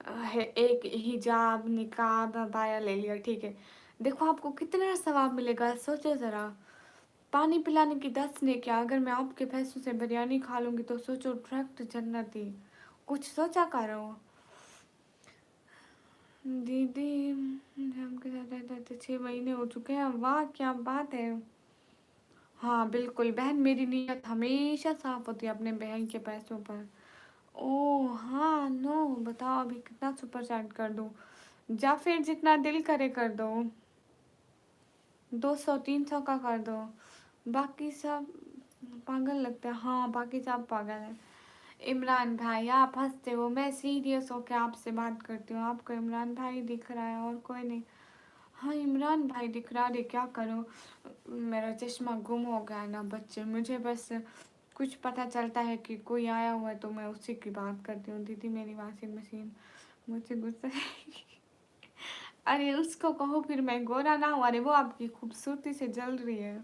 एक हिजाब निकाब अबाया ले लिया, ठीक है, देखो आपको कितना सवाब मिलेगा, सोचो ज़रा। पानी पिलाने की 10 ने क्या, अगर मैं आपके पैसों से बिरयानी खा लूँगी तो सोचो डायरेक्ट जन्नती। कुछ सोचा करो। दीदी, हमके साथ रहते रहते 6 महीने हो चुके हैं, वाह क्या बात है। हाँ बिल्कुल बहन, मेरी नीयत हमेशा साफ होती है अपने बहन के पैसों पर। ओह हाँ, नो बताओ अभी कितना सुपर चैट कर दूँ, या फिर जितना दिल करे कर दो, 200 300 का कर दो। बाकी सब पागल लगते हैं, हाँ बाकी सब पागल हैं। इमरान भाई आप हंसते हो, मैं सीरियस होकर आपसे बात करती हूँ, आपको इमरान भाई दिख रहा है और कोई नहीं। हाँ इमरान भाई दिख रहा है, क्या करूँ, मेरा चश्मा गुम हो गया है ना बच्चे, मुझे बस कुछ पता चलता है कि कोई आया हुआ है तो मैं उसी की बात करती हूँ। दीदी मेरी वॉशिंग मशीन मुझे गुस्सा अरे उसको कहो फिर मैं गोरा ना हूँ, अरे वो आपकी खूबसूरती से जल रही है।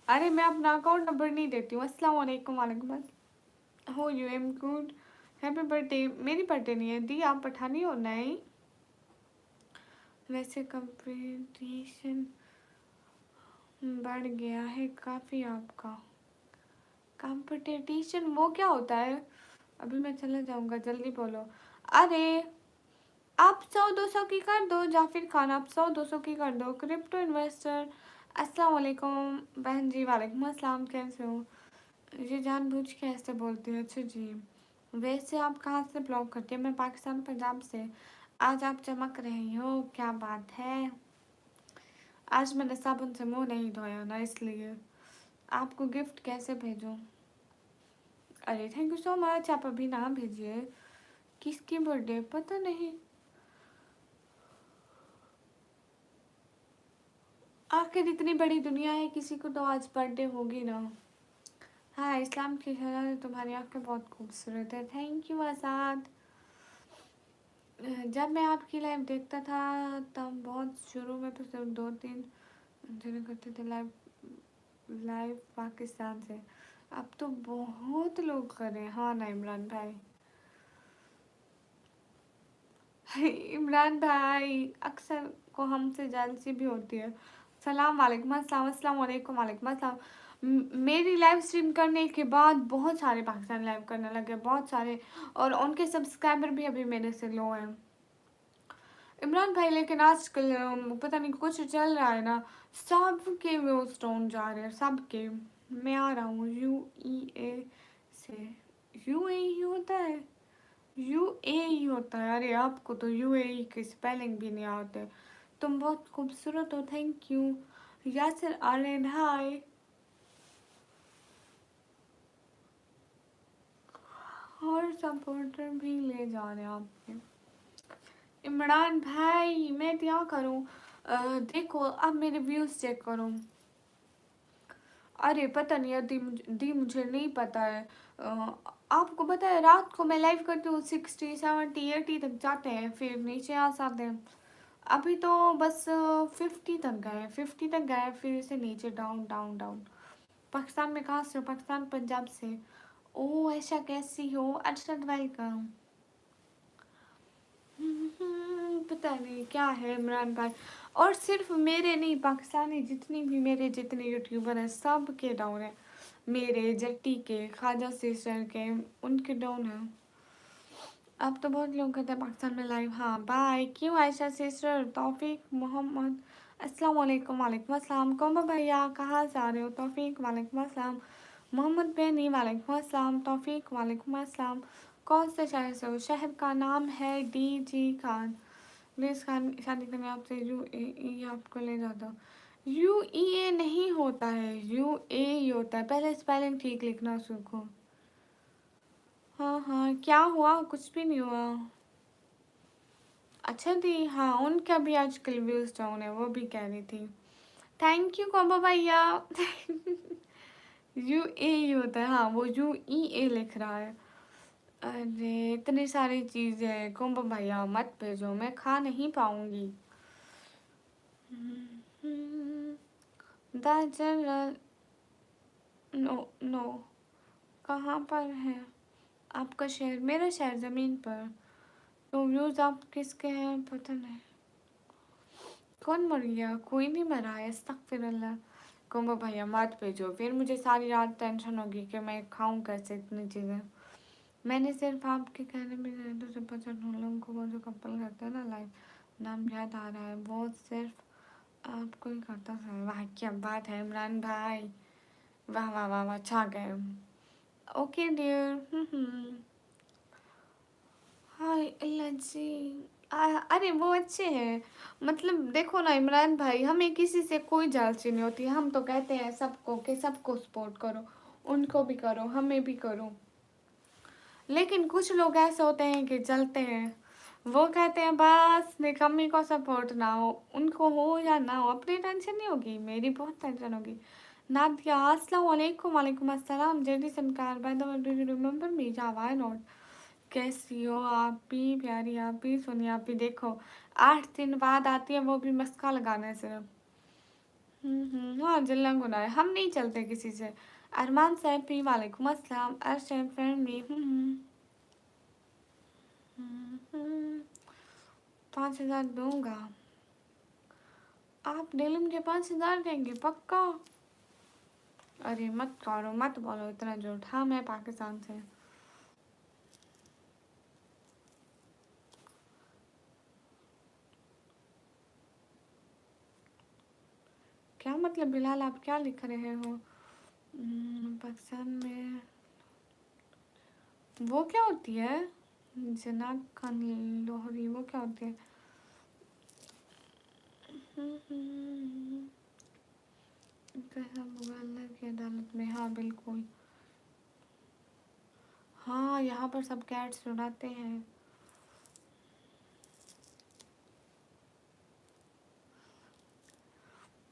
अरे मैं अपना अकाउंट नंबर नहीं देती हूँ। अस्सलाम वालेकुम। वालेकुम। हो you am good, happy birthday. मेरी बर्थडे नहीं है दी, आप पठानी हो नहीं। वैसे कंपटीशन बढ़ गया है काफ़ी आपका। कंपटीशन वो क्या होता है, अभी मैं चले जाऊँगा, जल्दी बोलो। अरे आप 100 200 की कर दो, जाफिर खान आप 100 200 की कर दो। क्रिप्टो इन्वेस्टर, अस्सलाम वालेकुम बहन जी। वालेकुम अस्सलाम, कैसे हो। ये जानबूझ के ऐसे बोलती है, अच्छा जी। वैसे आप कहाँ से ब्लॉग करती हैं। मैं पाकिस्तान पंजाब से। आज आप चमक रही हो, क्या बात है। आज मैंने साबुन से मुंह नहीं धोया ना, इसलिए। आपको गिफ्ट कैसे भेजूं। अरे थैंक यू सो मच, आप अभी ना भेजिए। किसकी बर्थडे पता नहीं। आखिर इतनी बड़ी दुनिया है, किसी को तो आज बर्थडे होगी ना। हाँ इस्लाम की शरारत, तुम्हारी आंखें बहुत खूबसूरत है, थैंक यू आज़ाद। जब मैं आपकी लाइव देखता था तब बहुत शुरू में तो सिर्फ 2 3 जने करते थे लाइव, लाइव पाकिस्तान से। अब तो बहुत लोग कर रहे हैं, हाँ ना इमरान भाई। इमरान भाई अक्सर को हमसे जेलसी भी होती है। सलाम वालेकुम अस्सलाम, अस्सलाम वालेकुम। वालेकुम अस्सलाम। मेरी लाइव स्ट्रीम करने के बाद बहुत सारे पाकिस्तान लाइव करने लगे, बहुत सारे, और उनके सब्सक्राइबर भी अभी मेरे से लो हैं। इमरान भाई लेकिन आजकल पता नहीं कुछ चल रहा है ना, सबके व्यूज डाउन जा रहे हैं, सबके। मैं आ रहा हूँ UEA से। UAE होता है, UAE होता है। अरे आपको तो UAE की स्पेलिंग भी नहीं आते। तुम बहुत खूबसूरत हो, थैंक यू। यासिर आर्यन हाय। और सपोर्टर भी ले जा रहे हैं आपके। इमरान भाई मैं क्या करूँ, देखो अब मेरे व्यूज़ चेक करो। अरे पता नहीं दी, मुझे नहीं पता है। आपको पता है रात को मैं लाइव करती हूँ 60 70 80 तक जाते हैं, फिर नीचे आ जाते हैं। अभी तो बस 50 तक गए, 50 तक गए, फिर से नीचे डाउन डाउन डाउन। पाकिस्तान में कहाँ से हो। पाकिस्तान पंजाब से। ओ ऐसा कैसी हो, अरशद वेलकम। पता नहीं क्या है इमरान भाई। और सिर्फ मेरे नहीं, पाकिस्तानी जितनी भी मेरे जितने यूट्यूबर हैं सब के डाउन है। मेरे जट्टी के, ख्वाजा सिस्टर के, उनके डाउन है। अब तो बहुत लोग कहते हैं पाकिस्तान में लाइव, हाँ बाय। क्यों आयशा सिस्टर, तौफीक मोहम्मद, अस्सलाम वालेकुम। वालेकुम अस्सलाम। कोमो भैया कहाँ से आ रहे हो। तौफीक वालेकुम अस्सलाम। मोहम्मद बेनी वालेकुम अस्सलाम। तौफीक वालेकुम अस्सलाम। कौन से शहर से हो। शहर का नाम है DG खान। प्लीज़ खान शादी करने आपसे UAE आपको ले जाता हूँ। UEA नहीं होता है, UAE होता है, पहले स्पेलिंग ठीक लिखना सीखो। हाँ हाँ क्या हुआ, कुछ भी नहीं हुआ। अच्छा दी, हाँ उनका भी आजकल व्यूज डाउन है, वो भी कह रही थी। थैंक यू कोमो भैया। UAE होता है, हाँ वो UEA लिख रहा है। अरे इतनी सारी चीजें कुंभ भैया मत भेजो, मैं खा नहीं पाऊंगी। The general. No no. कहाँ पर है आपका शहर? मेरा शहर जमीन पर। तो व्यूज आप किसके हैं पता नहीं। कौन मर गया? कोई नहीं मरा है, अस्तगफिरुल्लाह। कुंभ भैया मत भेजो, फिर मुझे सारी रात टेंशन होगी कि मैं खाऊं कैसे इतनी चीज़ें। मैंने सिर्फ आपके कहने पे दूसरे 50 लोगों को, वो जो कपल करते हैं ना लाइव, नाम याद आ रहा है, वो सिर्फ आपको ही करता है। वाह क्या बात है इमरान भाई, वाह वाह वाह वाह, छा गए। Okay dear. Hi Allah ji. अरे वो अच्छे हैं। मतलब देखो ना इमरान भाई, हमें किसी से कोई जालसी नहीं होती, हम तो कहते हैं सबको कि सबको सपोर्ट करो, उनको भी करो हमें भी करो। लेकिन कुछ लोग ऐसे होते हैं कि जलते हैं, वो कहते हैं बस निकम्मी को सपोर्ट ना हो, उनको हो या ना हो अपनी टेंशन नहीं होगी, मेरी बहुत टेंशन होगी। नादिया अस्सलाम वालेकुम। वालेकुम अस्सलाम। JD Sankar, by the way do you remember me? या व्हाई नॉट। कैसी हो आप भी प्यारी, आप भी सोनिया, आप भी देखो 8 दिन बाद आती है, वो भी मस्का लगाना है सिर्फ। हाँ जलना गुना है, हम नहीं चलते किसी से। अरमान सैफी वालेकुम अस्सलाम। अर्शद फैमिली। 5,000 दूंगा। आप डेली मुझे 5,000 देंगे पक्का? अरे मत करो, मत बोलो इतना झूठ। हाँ मैं पाकिस्तान से। क्या मतलब बिलाल, आप क्या लिख रहे हो? पाकिस्तान में वो क्या होती है? जना खान लोहरी, वो क्या होती है? कैसा मुगल की अदालत में, हाँ बिल्कुल। हाँ यहाँ पर सब कैट्स उड़ाते हैं।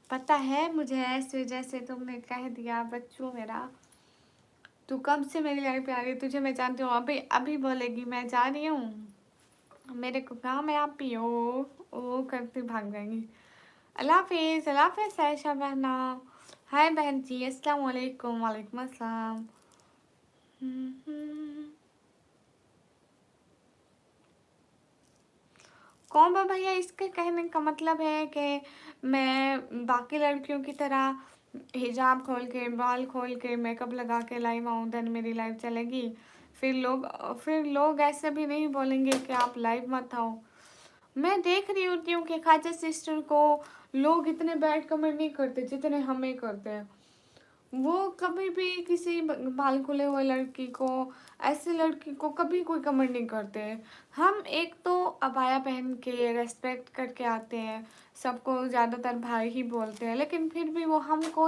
पता है मुझे, ऐसे जैसे तुमने कह दिया बच्चों मेरा, तू कब से मेरी लाइफ पे आ रही है, तुझे मैं जानती हूँ, अभी अभी बोलेगी मैं जा रही हूँ, मेरे को काम है, आप पियो ओ करते भाग जाएंगी। अल्लाह हाफिज़, अल्लाह हाफिज़ आयशा बहना। हाय बहन जी, अस्सलाम वालेकुम। वालेकुम अस्सलाम। कौन बा भैया, इसके कहने का मतलब है कि मैं बाकी लड़कियों की तरह हिजाब खोल के, बाल खोल के, मेकअप लगा के लाइव आऊँ, देन मेरी लाइव चलेगी? फिर लोग ऐसे भी नहीं बोलेंगे कि आप लाइव मत आओ। मैं देख रही होती हूँ कि खाजा सिस्टर को लोग इतने बैड कमेंट नहीं करते जितने हमें करते हैं। वो कभी भी किसी बाल खुले हुए लड़की को, ऐसी लड़की को कभी कोई कमेंट नहीं करते हैं। हम एक तो अबाया पहन के रेस्पेक्ट करके आते हैं, सबको ज़्यादातर भाई ही बोलते हैं, लेकिन फिर भी वो हमको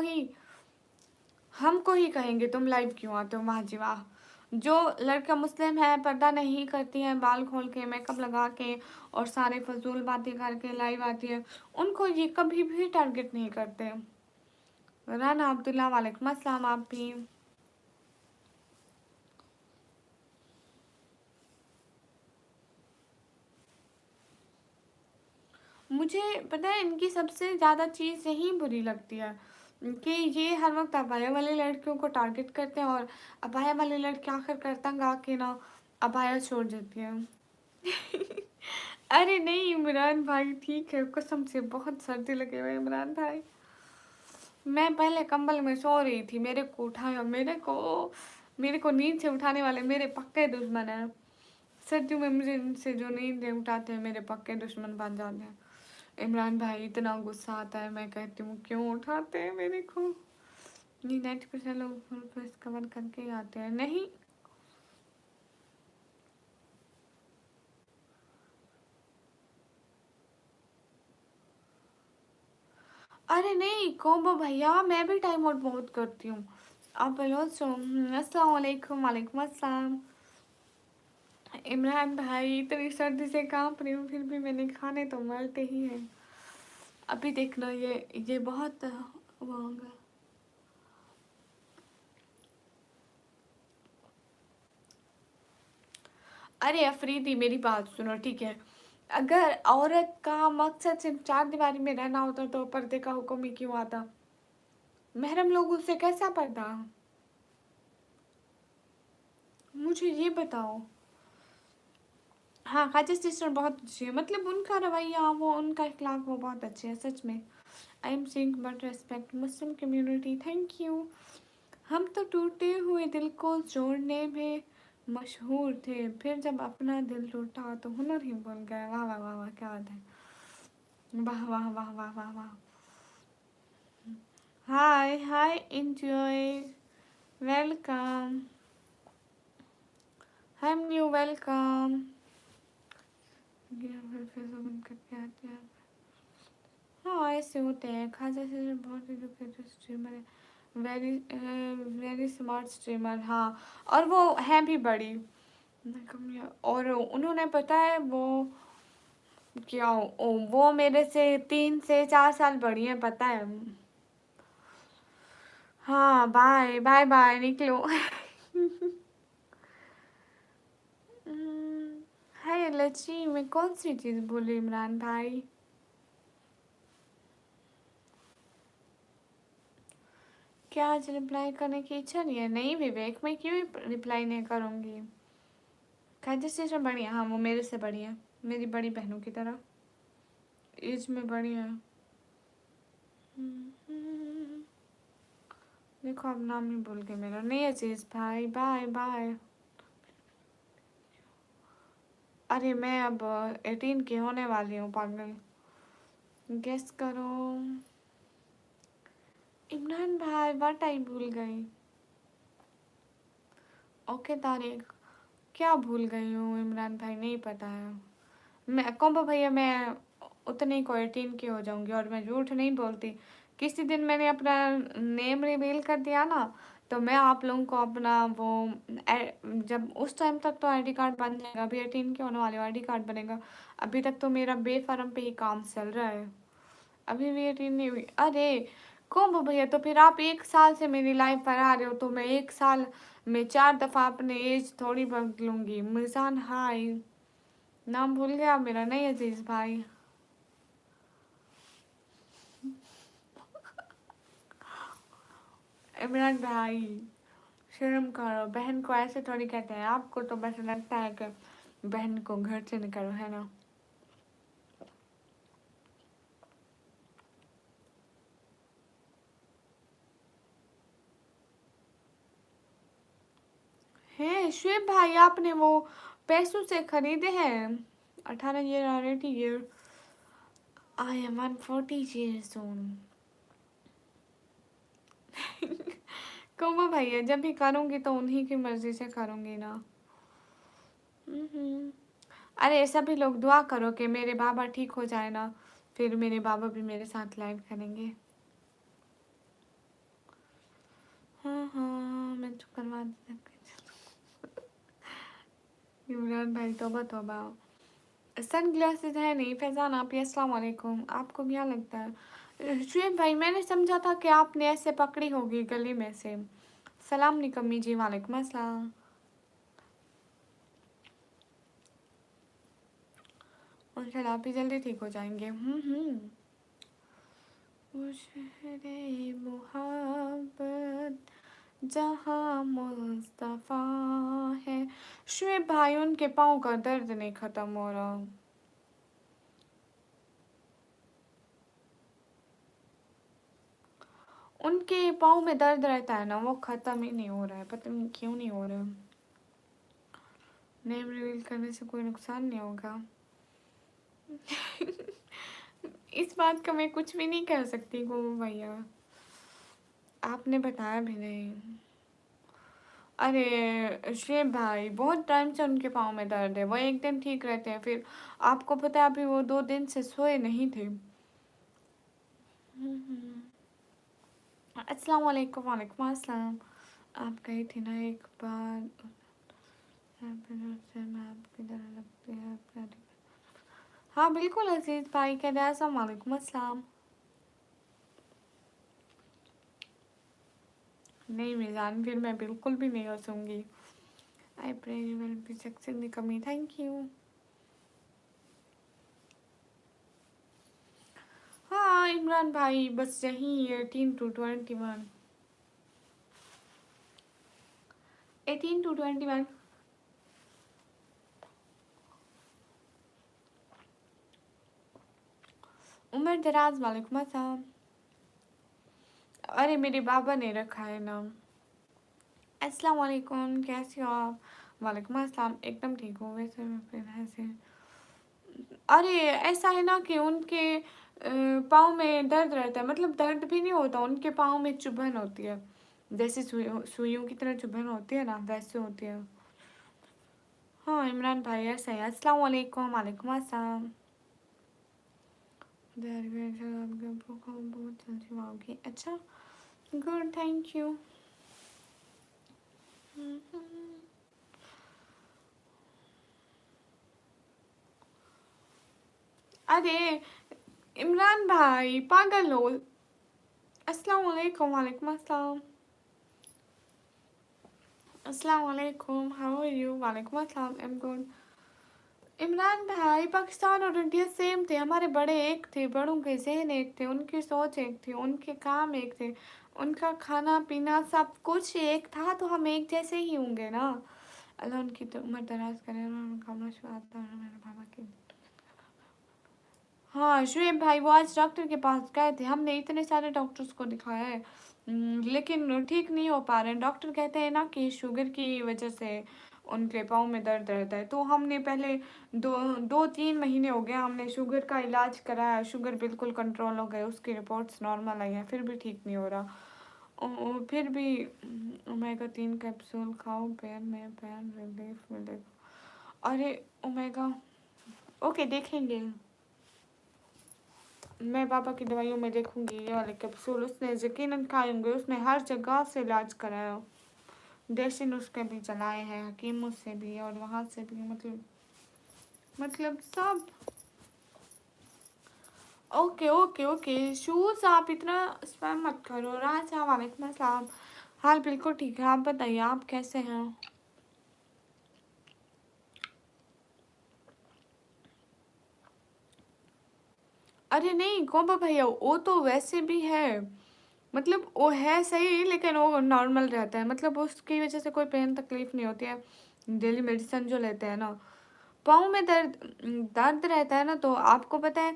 ही कहेंगे तुम लाइव क्यों आते हो? वाह जी वाह। जो लड़का मुस्लिम है, पर्दा नहीं करती है, बाल खोल के, मेकअप लगा के और सारे फजूल बातें करके लाइव आती है, उनको ये कभी भी टारगेट नहीं करते। राना अब्दुल्ला वालेकुम अस्सलाम। आप भी मुझे पता है इनकी सबसे ज़्यादा चीज़ यही बुरी लगती है कि ये हर वक्त अबाया वाली लड़कियों को टारगेट करते हैं, और अबाया वाली लड़की आखिर कर तंग आके ना अबाया छोड़ देती है। अरे नहीं इमरान भाई, ठीक है, कसम से बहुत सर्दी लगे हुए इमरान भाई। मैं पहले कंबल में सो रही थी, मेरे को उठाया, मेरे को नींद से उठाने वाले मेरे पक्के दुश्मन हैं। सर्दियों में मुझे इनसे जो नींद उठाते हैं मेरे पक्के दुश्मन बन जाते हैं। इमरान भाई इतना गुस्सा आता है, मैं कहती हूँ क्यों उठाते हैं मेरे को? नहीं 90% लोग फुल फेस कवर करके ही आते हैं। नहीं अरे नहीं कोम्बो भैया, मैं भी टाइम आउट बहुत करती हूँ। आप बोलो अस्सलाम वालेकुम। वालेकुम अस्सलाम। इमरान भाई इतनी सर्दी से कांप रही हूँ, फिर भी मैंने खाने तो मरते ही हैं। अभी देखना, ये बहुत वो होगा। अरे अफरीदी, मेरी बात सुनो ठीक है। अगर औरत का मकसद सिर्फ चार दीवारी में रहना होता तो पर्दे का हुक्म ही क्यों आता? महरम लोग उससे कैसा पर्दा? मुझे ये बताओ। हाँ, ख्वाजा सिस्टर बहुत अच्छी है, मतलब उनका रवैया, वो उनका इखलाक वो बहुत अच्छे है सच में। I am Singh but respect Muslim community, thank you. हम तो टूटे हुए दिल को जोड़ने में मशहूर थे, फिर जब अपना दिल टूटा तो हुनर ही भूल गए। वाह वाह वाह वाह, क्या बात है। वाह वाह वाह वाह वाह वाह। हाय हाय, एंजॉय, वेलकम, हम न्यू वेलकम। करके आते हैं। हाँ ऐसे होते हैं, ख्वाजा से बहुत एजुकेटेड स्ट्रीमर है, वेरी वेरी स्मार्ट स्ट्रीमर। हाँ, और वो हैं भी बड़ी, और उन्होंने पता है वो क्या, वो मेरे से 3 से 4 साल बड़ी हैं, पता है। हाँ बाय बाय बाय, निकलो। हाय लची, मैं कौन सी चीज़ बोली इमरान भाई? क्या आज रिप्लाई करने की इच्छा नहीं है? नहीं विवेक, मैं क्यों रिप्लाई नहीं करूँगी। खाजा स्टेशन बड़ी है, हाँ वो मेरे से बड़ी है, मेरी बड़ी बहनों की तरह एज में बड़ी है। देखो अब नाम ही भूल गए मेरा। नहीं अजीज भाई, बाय बाय। अरे मैं अब 18 की होने वाली हूँ पागल। गेस करो। इमरान भाई, वाट आई भूल गई। ओके तारिक, क्या भूल गई हूँ इमरान भाई, नहीं पता है। मैं कॉम्बो भैया, मैं उतनी को 18 की हो जाऊंगी, और मैं झूठ नहीं बोलती। किसी दिन मैंने अपना नेम रिवील कर दिया ना, तो मैं आप लोगों को अपना वो जब उस टाइम तक तो आईडी कार्ड बन जाएगा, अभी 18 के होने वाले आईडी कार्ड बनेगा। अभी तक तो मेरा बेफारम पे ही काम चल रहा है, अभी भी 18 नहीं हुई। अरे कॉम्बो भैया, तो फिर आप 1 साल से मेरी लाइफ पर आ रहे हो, तो मैं 1 साल में 4 दफ़ा अपने एज थोड़ी बदलूंगी। मिजान हाय, नाम भूल गया मेरा? नहीं अजीज भाई। इमरान भाई, शर्म करो, बहन को ऐसे थोड़ी कहते हैं। आपको तो बस लगता है कि बहन को घर से निकालो, है ना। है शुएब भाई, आपने वो पैसों से खरीदे हैं? 18 year already year, I am 140 years old। कोमा भैया, जब भी करूँगी तो उन्हीं की मर्जी से करूँगी ना। अरे सभी लोग दुआ करो कि मेरे बाबा ठीक हो जाए ना, फिर मेरे बाबा भी मेरे साथ लाइव करेंगे। हाँ हाँ, मैं तो करवा इमरान भाई, तौबा तौबा। सन ग्लासेस है नहीं फैजान आप ही। अस्सलाम वालेकुम, आपको क्या लगता है? शुएब भाई, मैंने समझा था कि आपने ऐसे पकड़ी होगी गली में से। सलाम निकम्मी जी, वालेकुम अस्सलाम। और शायद आप ही जल्दी ठीक हो जाएंगे। वो शहरे मोहब्बत जहाँ मुस्तफ़ा है। शुएब भाई, उनके पाँव का दर्द नहीं ख़त्म हो रहा। उनके पाँव में दर्द रहता है ना, वो ख़त्म ही नहीं हो रहा है, पता नहीं क्यों नहीं हो रहा। नेम रिवील करने से कोई नुकसान नहीं होगा। इस बात का मैं कुछ भी नहीं कर सकती गोमू भैया, आपने बताया भी नहीं। अरे शेब भाई, बहुत टाइम से उनके पाँव में दर्द है, वो एक दिन ठीक रहते हैं, फिर आपको पता है अभी वो 2 दिन से सोए नहीं थे। अस्सलाम वालेकुम, वालेकुम अस्सलाम। आप गई थी ना एक बार, मैं आपकी तरह लगती है प्यारी। हाँ बिल्कुल अजीज भाई, कह रहे अस्सलाम वालेकुम अस्सलाम। नहीं मिजान, फिर मैं बिल्कुल भी नहीं हंसूंगी। I pray you will be successfully कमी, थैंक यू। हाँ इमरान भाई, बस यही 18 to 21, 18 to 21। उमर दराज वालेकुम अस्सलाम। अरे मेरे बाबा ने रखा है नाम। अस्सलाम वालेकुम, कैसे हो आप? वालेकुम अस्सलाम, एकदम ठीक हूँ वैसे मैं फिर ऐसे। अरे ऐसा है ना कि उनके पाँव में दर्द रहता है, मतलब दर्द भी नहीं होता, उनके पाँव में चुभन होती है, जैसे सुइयों की तरह चुभन होती है ना, वैसे होती है। हाँ इमरान भाई ऐसा है। अस्सलाम वालेकुम, वालेकुम अस्सलाम। बहुत जल्दी आओगी, अच्छा गुड, थैंक यू। अरे इमरान भाई पागल हो। अस्सलाम वालेकुम, वालेकुम अस्सलाम। अस्सलाम वालेकुम, हाउ आर यू? वालेकुम अस्सलाम, आई एम गुड। इमरान भाई पाकिस्तान और इंडिया सेम थे, हमारे बड़े एक थे, बड़ों के ज़हन एक थे, उनकी सोच एक थी, उनके काम एक थे, उनका खाना पीना सब कुछ एक था, तो हम एक जैसे ही होंगे ना। अल्लाह उनकी तो उम्र दराज करे, उनका आता है मेरे बाबा की। हाँ शुएब भाई वो आज डॉक्टर के पास गए थे, हमने इतने सारे डॉक्टर्स को दिखाया है, लेकिन ठीक नहीं हो पा रहे हैं। डॉक्टर कहते हैं ना कि शुगर की वजह से उनके पाँव में दर्द रहता है, तो हमने पहले 2-3 महीने हो गए हमने शुगर का इलाज कराया, शुगर बिल्कुल कंट्रोल हो गए, उसकी रिपोर्ट्स नॉर्मल आई हैं, फिर भी ठीक नहीं हो रहा। फिर भी ओमेगा 3 कैप्सूल खाओ, पेन रिलीफ मिलेगा। अरे ओमेगा, ओके देखेंगे, मैं पापा की दवाइयों में देखूंगी ये वाले कैप्सूल, उसने यकीनन खाए होंगे, उसने हर जगह से इलाज कराया, देसी नुस्खे भी चलाए हैं, हकीमों से भी और वहाँ से भी, मतलब सब। ओके ओके ओके शूज़, आप इतना स्पैम मत करो। राजा वालेकुम अस्सलाम, हाल बिल्कुल ठीक है, आप बताइए आप कैसे हैं? अरे नहीं कौन भैया, वो तो वैसे भी है, मतलब वो है सही, लेकिन वो नॉर्मल रहता है, मतलब उसकी वजह से कोई पेन तकलीफ नहीं होती है, डेली मेडिसिन जो लेते हैं ना। पाँव में दर्द रहता है ना, तो आपको पता है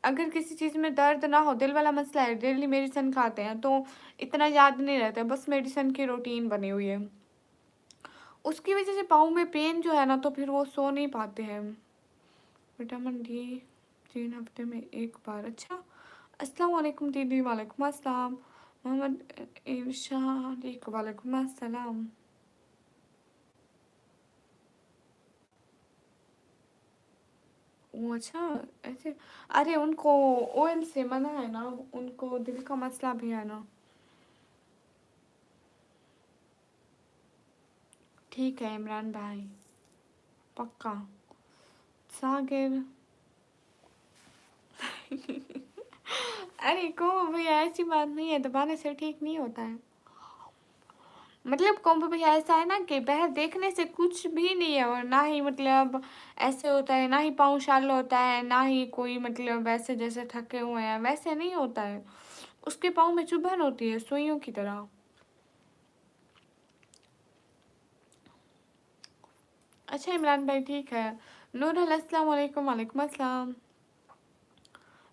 अगर किसी चीज़ में दर्द ना हो, दिल वाला मसला है, डेली मेडिसिन खाते हैं तो इतना याद नहीं रहता है, बस मेडिसिन की रूटीन बनी हुई है, उसकी वजह से पाँव में पेन जो है ना, तो फिर वो सो नहीं पाते हैं। विटामिन डी 3 हफ्ते में एक बार, अच्छा। अस्सलाम वालेकुम दीदी, वालेकुम अस्सलाम। मोहम्मद इरशाद वालेकुम अस्सलाम। वो अच्छा, ऐसे। अरे उनको ऑयल से मना है ना, उनको दिल का मसला भी है ना। ठीक है इमरान भाई, पक्का। सागिर अरे को भैया ऐसी बात नहीं है, दबाने से ठीक नहीं होता है, मतलब कॉम्बो भैया ऐसा है ना कि बाहर देखने से कुछ भी नहीं है, और ना ही मतलब ऐसे होता है, ना ही पाँव शाल होता है, ना ही कोई मतलब वैसे जैसे थके हुए हैं वैसे नहीं होता है, उसके पाँव में चुभन होती है सुइयों की तरह। अच्छा इमरान भाई ठीक है। नूर अस्सलाम वालेकुम, वालेकुम अस्सलाम।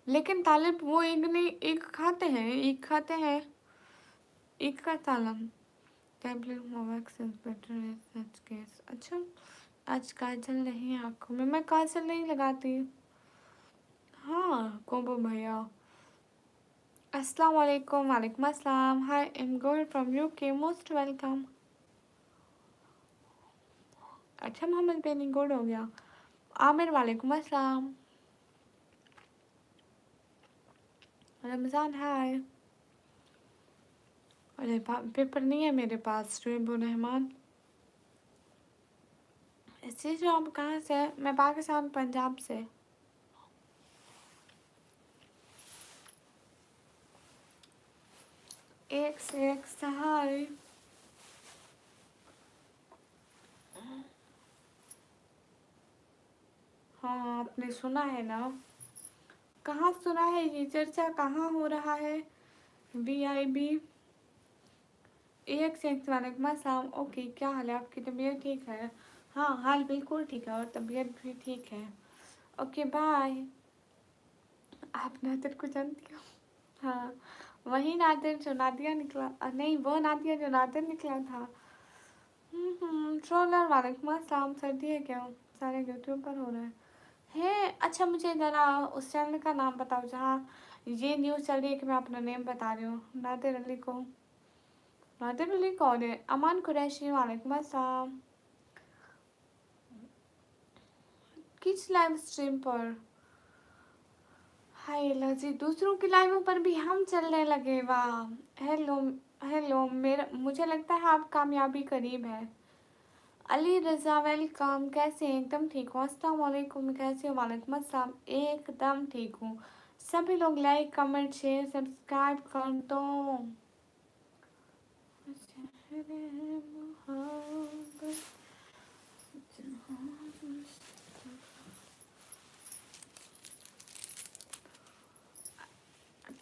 लेकिन तालिब वो ईग नहीं, ईग खाते हैं, ईग खाते हैं, ईग का सालन, टैबलेट मोवैक्स is better in such case, अच्छा। आज काजल नहीं है आँखों में, मैं काजल नहीं लगाती। हाँ कोबो भैया। अस्सलाम वालेकुम, वालेकुम अस्सलाम, hi I am going from UK, most welcome. अच्छा मोहम्मद बेनी गुड हो गया। आमिर वालेकुम अस्सलाम। रमज़ान हाय। अरे पेपर नहीं है मेरे पास, शुएब रहमान। ऐसे जो आप कहाँ से हैं? मैं पाकिस्तान पंजाब से। एक से एक सहाय। आपने सुना है ना? कहाँ सुना है ये चर्चा, कहाँ हो रहा है? VIB EXX वालेकुम अस्सलाम। ओके, क्या हाल है? आपकी तबीयत ठीक है? हाँ, हाल बिल्कुल ठीक है और तबीयत भी ठीक है। Okay bye. आप नादिर को जानती हो? हाँ, वही नादिर जो नादिया निकला, नहीं वो नादिया जो नादिर निकला था। ट्रोलर वालेकुम अस्सलाम। सर्दी है क्या? सारे यूट्यूब पर हो रहा है। अच्छा मुझे ज़रा उस चैनल का नाम बताओ जहाँ ये न्यूज़ चल रही है कि मैं अपना नेम बता रही हूँ। नादिर अली को, नादिर अली कौन है? अमान कुरैशी वालेकुम अस्सलाम। किस लाइव स्ट्रीम पर? हाय अल्लाह जी, दूसरों की लाइवों पर भी हम चलने लगे, वाह। हेलो, हेलो, मेरा मुझे लगता है आप कामयाबी करीब है। अली रज़ा वेलकम, कैसे हैं? एकदम ठीक हूँ। अस्सलाम वालेकुम, कैसे हो? वालेकुम अस्सलाम, एकदम ठीक हूँ। सभी लोग लाइक कमेंट शेयर सब्सक्राइब कर दो।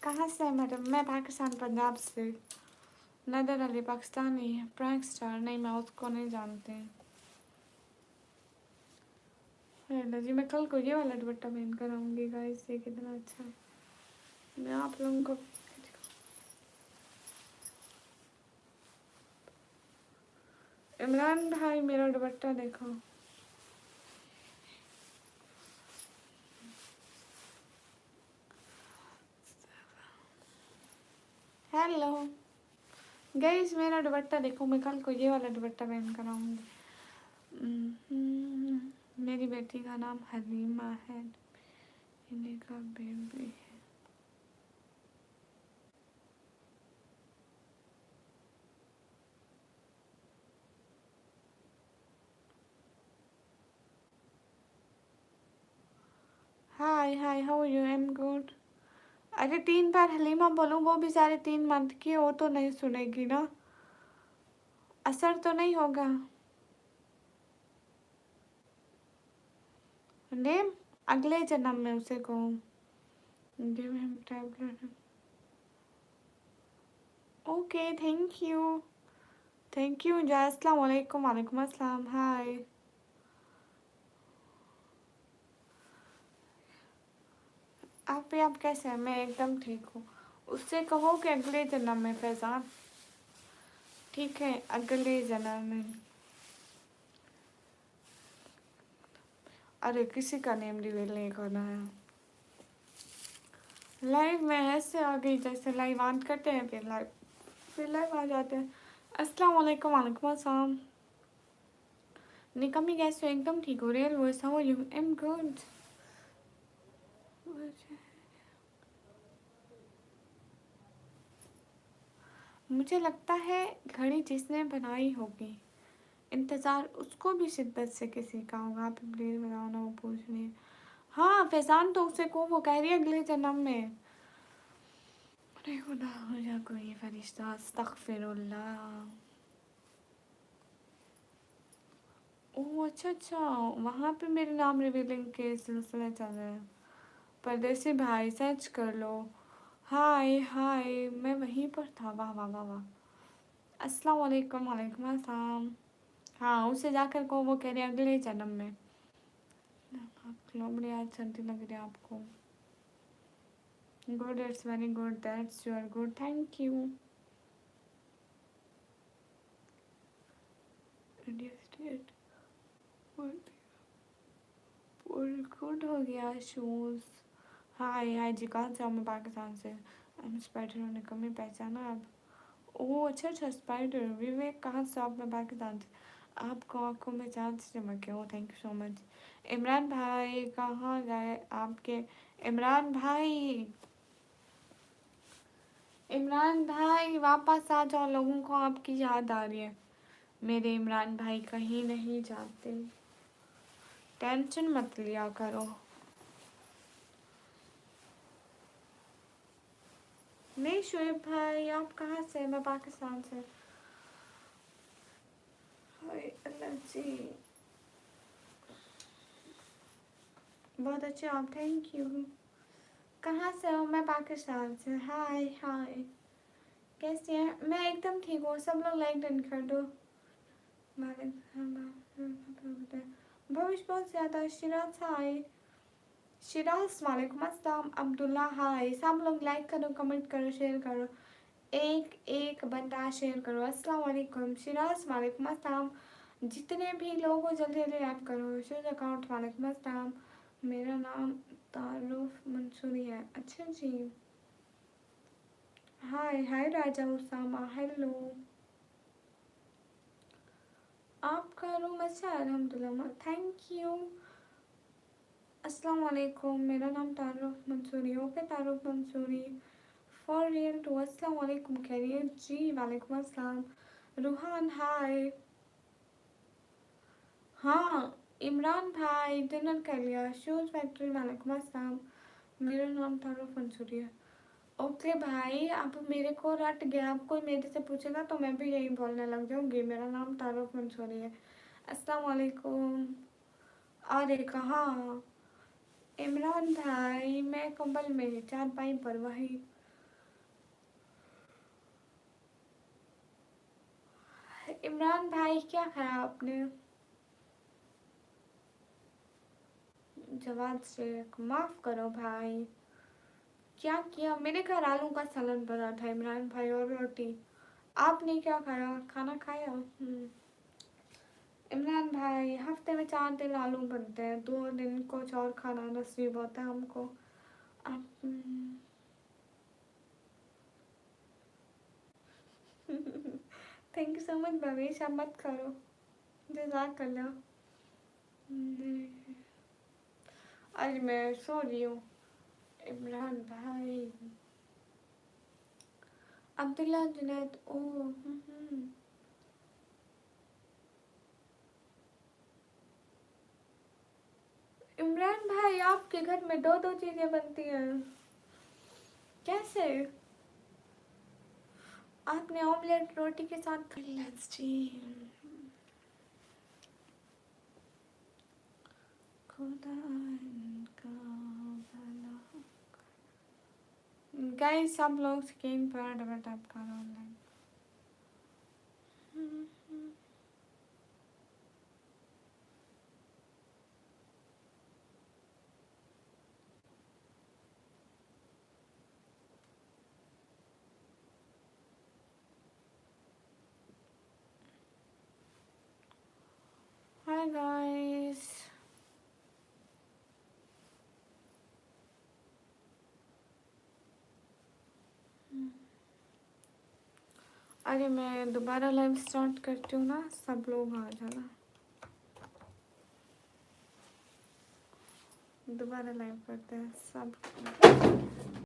कहाँ से है मैडम? मैं पाकिस्तान, पंजाब से। नदर अली पाकिस्तानी है, प्रैंक स्टार। नहीं, मैं उसको नहीं जानती। हेलो जी, मैं कल को ये वाला दुपट्टा पहन कर आऊँगी गाइस, ये कितना अच्छा है। मैं आप लोगों को इमरान भाई मेरा दुपट्टा देखो। हेलो गाइस, मेरा दुपट्टा देखो, मैं कल को ये वाला दुपट्टा पहन कर आऊँगी। मेरी बेटी का नाम हलीमा है, इन्हीं का बेबी है। Hi hi, how are you? I am good. अरे 3 बार हलीमा बोलूँ, वो बेचारे 3 मंथ की है, वो तो नहीं सुनेगी ना, असर तो नहीं होगा। नेम अगले जन्म में उसे कहूँ। Give him tablet. Okay, thank you, thank you. जा, अस्सलाम वालेकुम। वालेकुम अस्सलाम, हाय। आप कैसे हैं? मैं एकदम ठीक हूँ। उससे कहो कि अगले जन्म में फैजान, ठीक है? अगले जन्म में। अरे किसी का नेम रिवील नहीं करना है। लाइव में ऐसे आ गई जैसे लाइव ऑन करते हैं फिर लाइव आ जाते हैं। अस्सलाम वालेकुम। वालेकुम अस्सलाम। निकम्मी कैसे हो? एकदम ठीक हो। Real voice, how are you? I am good. मुझे लगता है घड़ी जिसने बनाई होगी, इंतज़ार उसको भी शिद्दत से किसी का होगा। आप प्लीज़ बताओ ना, वो पूछ रही है। हाँ फैजान, तो उसे को वो कह रही है अगले जन्म में। अरे खुदा, हो जा कोई फरिश्ता, अस्तगफिरुल्लाह। ओह अच्छा अच्छा, वहाँ पे मेरे नाम रिवीलिंग के सिलसिले चल रहे हैं। परदेसी भाई सर्च कर लो। हाय हाय, मैं वहीं पर था, वाह वाह वाह वाह। अस्सलाम वालेकुम। वालेकुम अस्सलाम। हाँ, उससे जाकर को वो कह रहे अगले जन्म में। लोमड़ी आज सर्दी लग रही है आपको? Good, it's very good, that's you are good, thank you. India state good हो गया। शूज़। हाय हाय जी, कहाँ से? मैं पाकिस्तान से। आई एम स्पाइडर, होने कमी पहचाना आप? ओह अच्छा अच्छा, स्पाइडर विवेक, कहाँ से? आप? मैं पाकिस्तान से। आपको आँखों में चाँद से चमके हो, thank you so much. Imran भाई कहाँ गए आपके? इमरान भाई, इमरान भाई वापस आ जाओ, लोगों को आपकी याद आ रही है। मेरे इमरान भाई कहीं नहीं जाते, टेंशन मत लिया करो। नहीं शुएब भाई, आप कहाँ से? मैं पाकिस्तान से। हाय अल्लाह जी, बहुत अच्छे आप, थैंक यू। कहाँ से हो? मैं पाकिस्तान से। हाय हाय, कैसे हैं? मैं एकदम ठीक हूँ। सब लोग लाइक डन कर दो। भविष्य बहुत ज़्यादा। शिराज हाय। शिराज वालेकुम अस्सलाम। अब्दुल्ला हाय। सब लोग लाइक करो, कमेंट करो, शेयर करो। एक एक बंदा शेयर करो। अस्सलाम वालेकुम। शिराज वालेकुम अस्सलाम। जितने भी लोग हो जल्दी जल्दी ऐप करो। शूज अकाउंट वालेकुम अस्सलाम। मेरा नाम तारुफ मंसूरी है। अच्छा जी। हाय हाय राजा उसामा, हेलो। आपका रूम अच्छा है अल्हम्दुलिल्लाह, थैंक यू। अस्सलाम वालेकुम। मेरा नाम तारुफ मंसूरी। ओके तारुफ मंसूरी, फॉर रियल टू। अस्सलाम वालेकुम, खैरियत जी? वालेकुम अस्सलाम। रूहान हाय। हाँ इमरान भाई, डिनर कर लिया? शूज फैक्ट्री वालेकुम अस्सलाम। मेरा नाम तारुफ मंसूरी है। ओके भाई, अब मेरे को रट गया। अब कोई मेरे से पूछेगा तो मैं भी यही बोलने लग जाऊंगी। मेरा नाम तारुफ मंसूरी है। अस्सलाम वालेकुम। अरे कहाँ? इमरान भाई मैं कंबल में, चारपाई पर। वही इमरान भाई, क्या खाया आपने? जवाब शेख, माफ करो भाई। क्या किया? मेरे घर आलू का सालन बना था इमरान भाई, और रोटी। आपने क्या खाया? खाना खाया? इमरान भाई, हफ्ते में 4 दिन आलू बनते हैं, 2 दिन कुछ और खाना नसीब होता है हमको। आप thank you so much Bhavesh, आप मत करो। जज़ाकल्लाह। आज मैं सो रही हूँ। इमरान भाई, अब्दुल्ला जुनैद, ओ इमरान भाई, आपके घर में दो दो चीजें बनती हैं, कैसे? आपने ऑमलेट रोटी के साथ कर लिया जी। खुदा इनका भला। गाइस सब लोग स्क्रीन पर डबल टैप करो ऑनलाइन। Hi guys. अरे मैं दोबारा लाइव स्टार्ट करती हूँ ना, सब लोग आ जाना। दोबारा लाइव करते हैं सब।